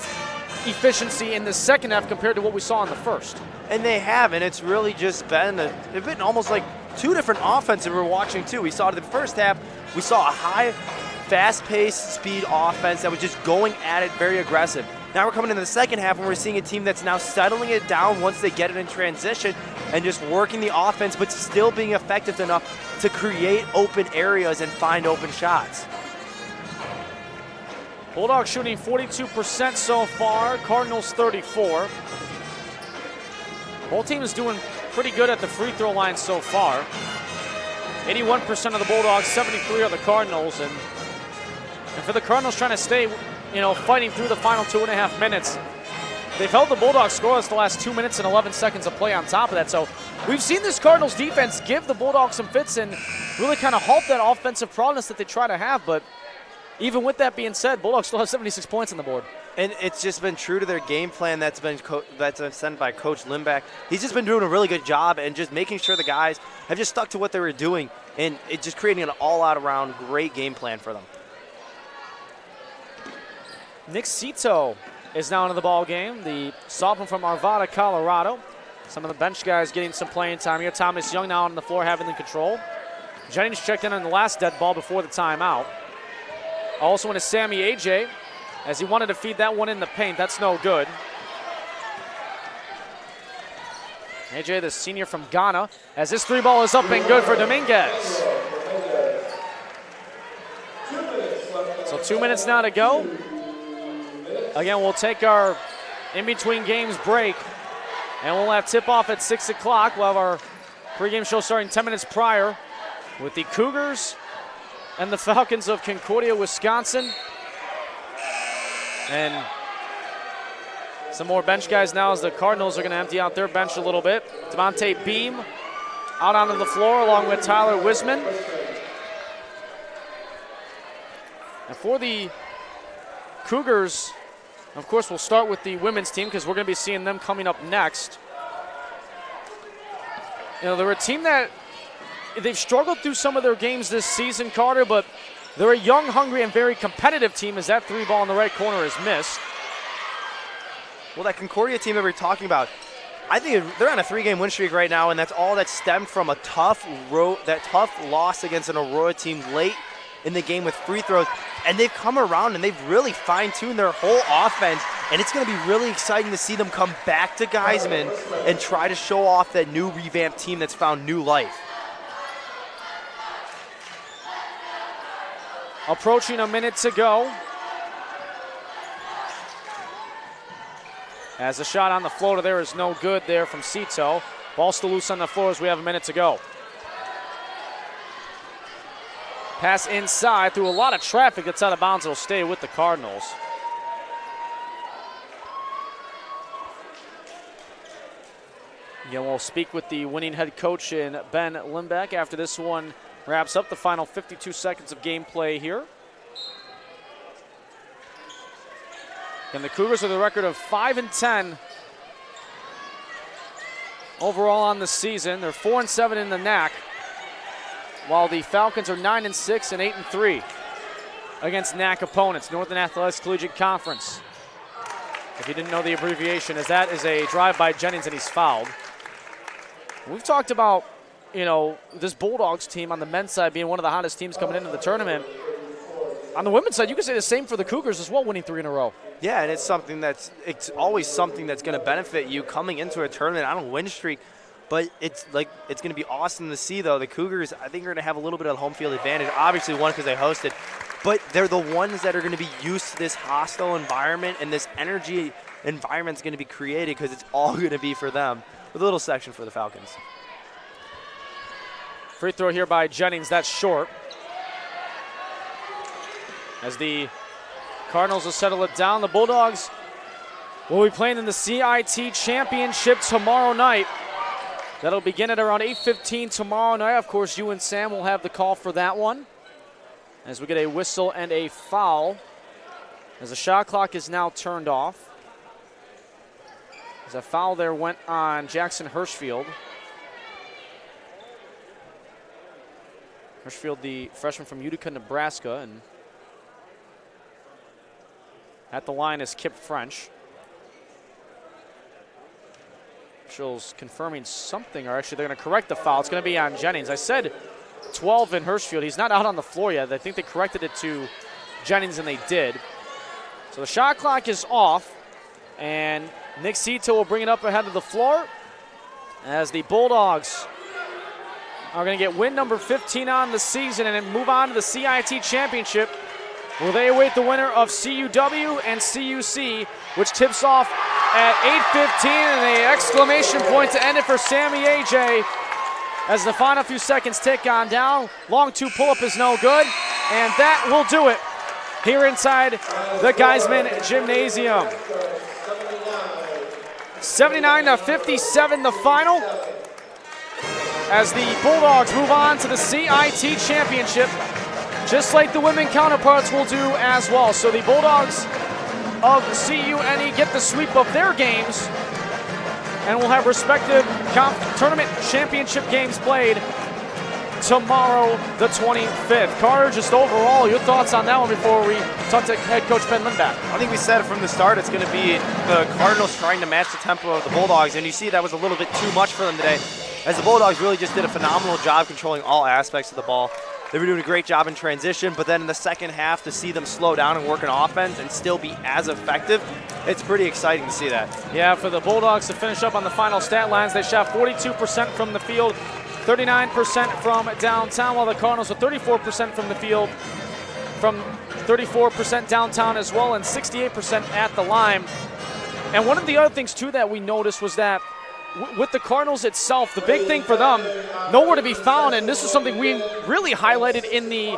efficiency in the second half compared to what we saw in the first. And they have, and it's really just been they've been almost like two different offenses we're watching too. We saw it in the first half, we saw a high, fast-paced speed offense that was just going at it, very aggressive. Now we're coming into the second half and we're seeing a team that's now settling it down once they get it in transition and just working the offense, but still being effective enough to create open areas and find open shots. Bulldogs shooting 42% so far, Cardinals 34%. Both teams doing pretty good at the free throw line so far. 81% of the Bulldogs, 73% of the Cardinals, and for the Cardinals trying to stay, fighting through the final 2.5 minutes, they've held the Bulldogs scoreless the last 2 minutes and 11 seconds of play on top of that. So we've seen this Cardinals defense give the Bulldogs some fits and really kind of halt that offensive progress that they try to have. But even with that being said, Bulldogs still have 76 points on the board. And it's just been true to their game plan that's been sent by Coach Limback. He's just been doing a really good job and just making sure the guys have just stuck to what they were doing, and it just creating an all-out around great game plan for them. Nick Cito is now into the ball game, the sophomore from Arvada, Colorado. Some of the bench guys getting some playing time here. Thomas Young now on the floor having the control. Jennings checked in on the last dead ball before the timeout. Also into Sammy AJ, as he wanted to feed that one in the paint. That's no good. AJ, the senior from Ghana, as this three ball is up and good for Dominguez. So 2 minutes now to go. Again, we'll take our in-between games break, and we'll have tip-off at 6 o'clock. We'll have our pregame show starting 10 minutes prior with the Cougars and the Falcons of Concordia, Wisconsin. And some more bench guys now as the Cardinals are going to empty out their bench a little bit. Devontae Beam out onto the floor along with Tyler Wisman. And for the Cougars, of course, we'll start with the women's team because we're going to be seeing them coming up next. They're a team that they've struggled through some of their games this season, Carter, but they're a young, hungry, and very competitive team as that three ball in the right corner is missed. Well, that Concordia team that we're talking about, I think they're on a 3-game win streak right now, and that's all that stemmed from a tough loss against an Aurora team late in the game with free throws. And they've come around and they've really fine-tuned their whole offense, and it's going to be really exciting to see them come back to Geisman and try to show off that new revamped team that's found new life. Approaching a minute to go. As a shot on the floater there is no good there from Cito. Ball still loose on the floor as we have a minute to go. Pass inside through a lot of traffic that's out of bounds. It'll stay with the Cardinals. Again, we'll speak with the winning head coach in Ben Limbeck after this one wraps up. The final 52 seconds of gameplay here. And the Cougars with a record of 5-10 overall on the season. They're 4-7 in the NAC, while the Falcons are 9-6 and 8-3 against NAC opponents, Northern Athletics Collegiate Conference. If you didn't know the abbreviation, as that is a drive by Jennings and he's fouled. We've talked about, this Bulldogs team on the men's side being one of the hottest teams coming into the tournament. On the women's side, you could say the same for the Cougars as well, winning 3 in a row. Yeah, and it's always something that's going to benefit you coming into a tournament on a win streak. But it's going to be awesome to see, though. The Cougars, I think, are going to have a little bit of home field advantage. Obviously, one, because they hosted. But they're the ones that are going to be used to this hostile environment, and this energy environment's going to be created because it's all going to be for them. With a little section for the Falcons. Free throw here by Jennings. That's short. As the Cardinals will settle it down, the Bulldogs will be playing in the CIT Championship tomorrow night. That'll begin at around 8:15 tomorrow night. Of course, you and Sam will have the call for that one, as we get a whistle and a foul, as the shot clock is now turned off. As a foul there went on Jackson Hirschfield. Hirschfield, the freshman from Utica, Nebraska, and at the line is Kip French. Officials confirming something, or actually they're going to correct the foul. It's going to be on Jennings. I said 12 in Hirschfield. He's not out on the floor yet. I think they corrected it to Jennings, and they did. So the shot clock is off, and Nick Cito will bring it up ahead of the floor as the Bulldogs are going to get win number 15 on the season and then move on to the CIT Championship, where they await the winner of CUW and CUC, which tips off at 8:15, and an exclamation point to end it for Sammy AJ as the final few seconds tick on down. Long 2 pull-up is no good, and that will do it here inside the Geisman Gymnasium. 79-57 the final, as the Bulldogs move on to the CIT Championship, just like the women counterparts will do as well. So the Bulldogs of CUNE get the sweep of their games, and will have respective tournament championship games played tomorrow, the 25th. Carter, just overall, your thoughts on that one before we talk to head coach Ben Limbeck? I think we said it from the start. It's going to be the Cardinals trying to match the tempo of the Bulldogs, and you see that was a little bit too much for them today, as the Bulldogs really just did a phenomenal job controlling all aspects of the ball. They were doing a great job in transition, but then in the second half to see them slow down and work on offense and still be as effective, it's pretty exciting to see that. Yeah, for the Bulldogs to finish up on the final stat lines, they shot 42% from the field, 39% from downtown, while the Cardinals are 34% from the field, from 34% downtown as well, and 68% at the line. And one of the other things, too, that we noticed was that with the Cardinals itself, the big thing for them, nowhere to be found, and this is something we really highlighted in the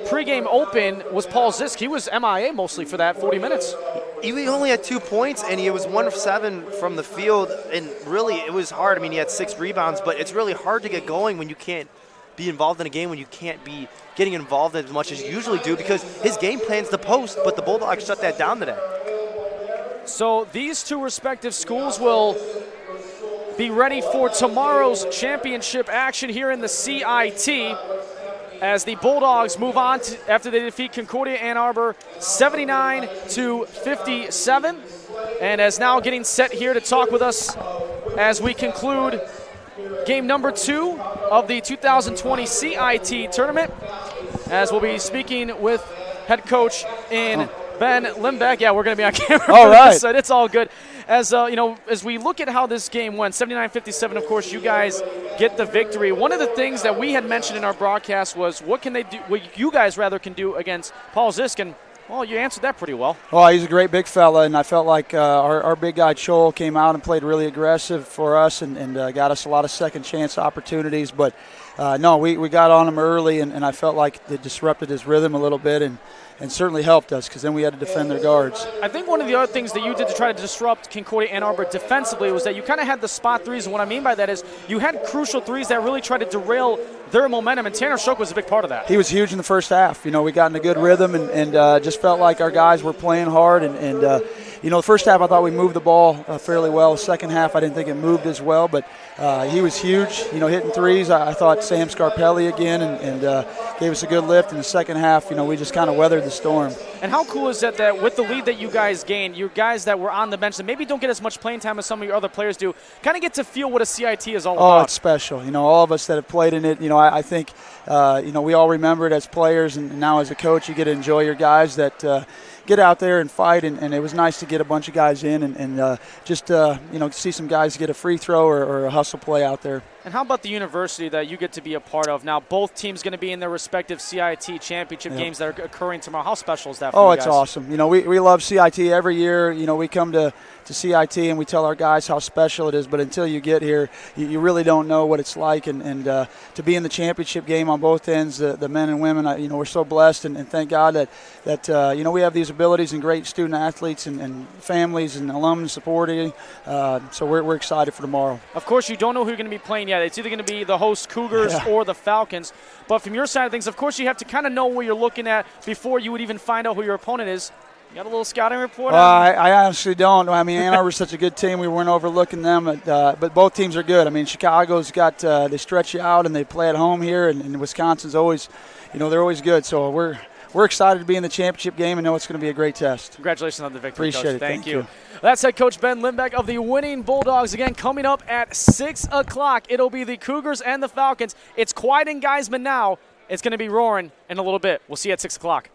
pregame open, was Paul Zisk. He was MIA mostly for that 40 minutes. He only had 2 points, and he was 1 of 7 from the field, and really it was hard. I mean, he had 6 rebounds, but it's really hard to get going when you can't be involved in a game, when you can't be getting involved as much as you usually do, because his game plan's the post, but the Bulldogs shut that down today. So these two respective schools will be ready for tomorrow's championship action here in the CIT, as the Bulldogs move on after they defeat Concordia Ann Arbor 79-57, and as now getting set here to talk with us as we conclude game number 2 of the 2020 CIT tournament, as we'll be speaking with head coach in Ben Limbeck. Yeah, we're going to be on camera for this, so it's all good. As as we look at how this game went, 79-57, of course, you guys get the victory. One of the things that we had mentioned in our broadcast was what can they do, what you guys rather can do against Paul Zisk, and Well, you answered that pretty well. Oh, he's a great big fella, and I felt like our big guy Chol came out and played really aggressive for us and got us a lot of second chance opportunities. But no, we got on him early, and I felt like it disrupted his rhythm a little bit and certainly helped us because then we had to defend their guards. I think one of the other things that you did to try to disrupt Concordia Ann Arbor defensively was that you kind of had the spot threes, and what I mean by that is you had crucial threes that really tried to derail their momentum, and Tanner Shook was a big part of that. He was huge in the first half. You know, we got in a good rhythm and just felt like our guys were playing hard. And you know, the first half I thought we moved the ball fairly well. The second half I didn't think it moved as well, but he was huge, you know, hitting threes. I thought Sam Scarpelli again and gave us a good lift. In the second half, you know, we just kind of weathered the storm. And how cool is that with the lead that you guys gained, your guys that were on the bench that maybe don't get as much playing time as some of your other players do, kind of get to feel what a CIT is all about? Oh, it's special. You know, all of us that have played in it, you know, I think, you know, we all remember it as players, and now as a coach you get to enjoy your guys that get out there and fight, and it was nice to get a bunch of guys in and just, you know, see some guys get a free throw or a hustle play out there. And how about the university that you get to be a part of now? Both teams going to be in their respective CIT championship games that are occurring tomorrow. How special is that for you guys? It's awesome. You know, we love CIT every year. You know, we come to CIT and we tell our guys how special it is, but until you get here, you really don't know what it's like. And to be in the championship game on both ends, the men and women, you know, we're so blessed, and thank God that you know, we have these abilities and great student athletes and families and alumni supporting. So we're excited for tomorrow. Of course, you don't know who you're going to be playing yet. It's either going to be the host Cougars or the Falcons. But from your side of things, of course, you have to kind of know what you're looking at before you would even find out who your opponent is. You got a little scouting report? I honestly don't. I mean, Ann Arbor's such a good team. We weren't overlooking them, but both teams are good. I mean, Chicago's got they stretch you out and they play at home here, and Wisconsin's always, you know, they're always good. So we're excited to be in the championship game and know it's going to be a great test. Congratulations on the victory, Appreciate Coach. it. Thank you. That's head coach Ben Lindbeck of the winning Bulldogs. Again, coming up at 6 o'clock, it'll be the Cougars and the Falcons. It's quiet in Geisman now. It's going to be roaring in a little bit. We'll see you at 6 o'clock.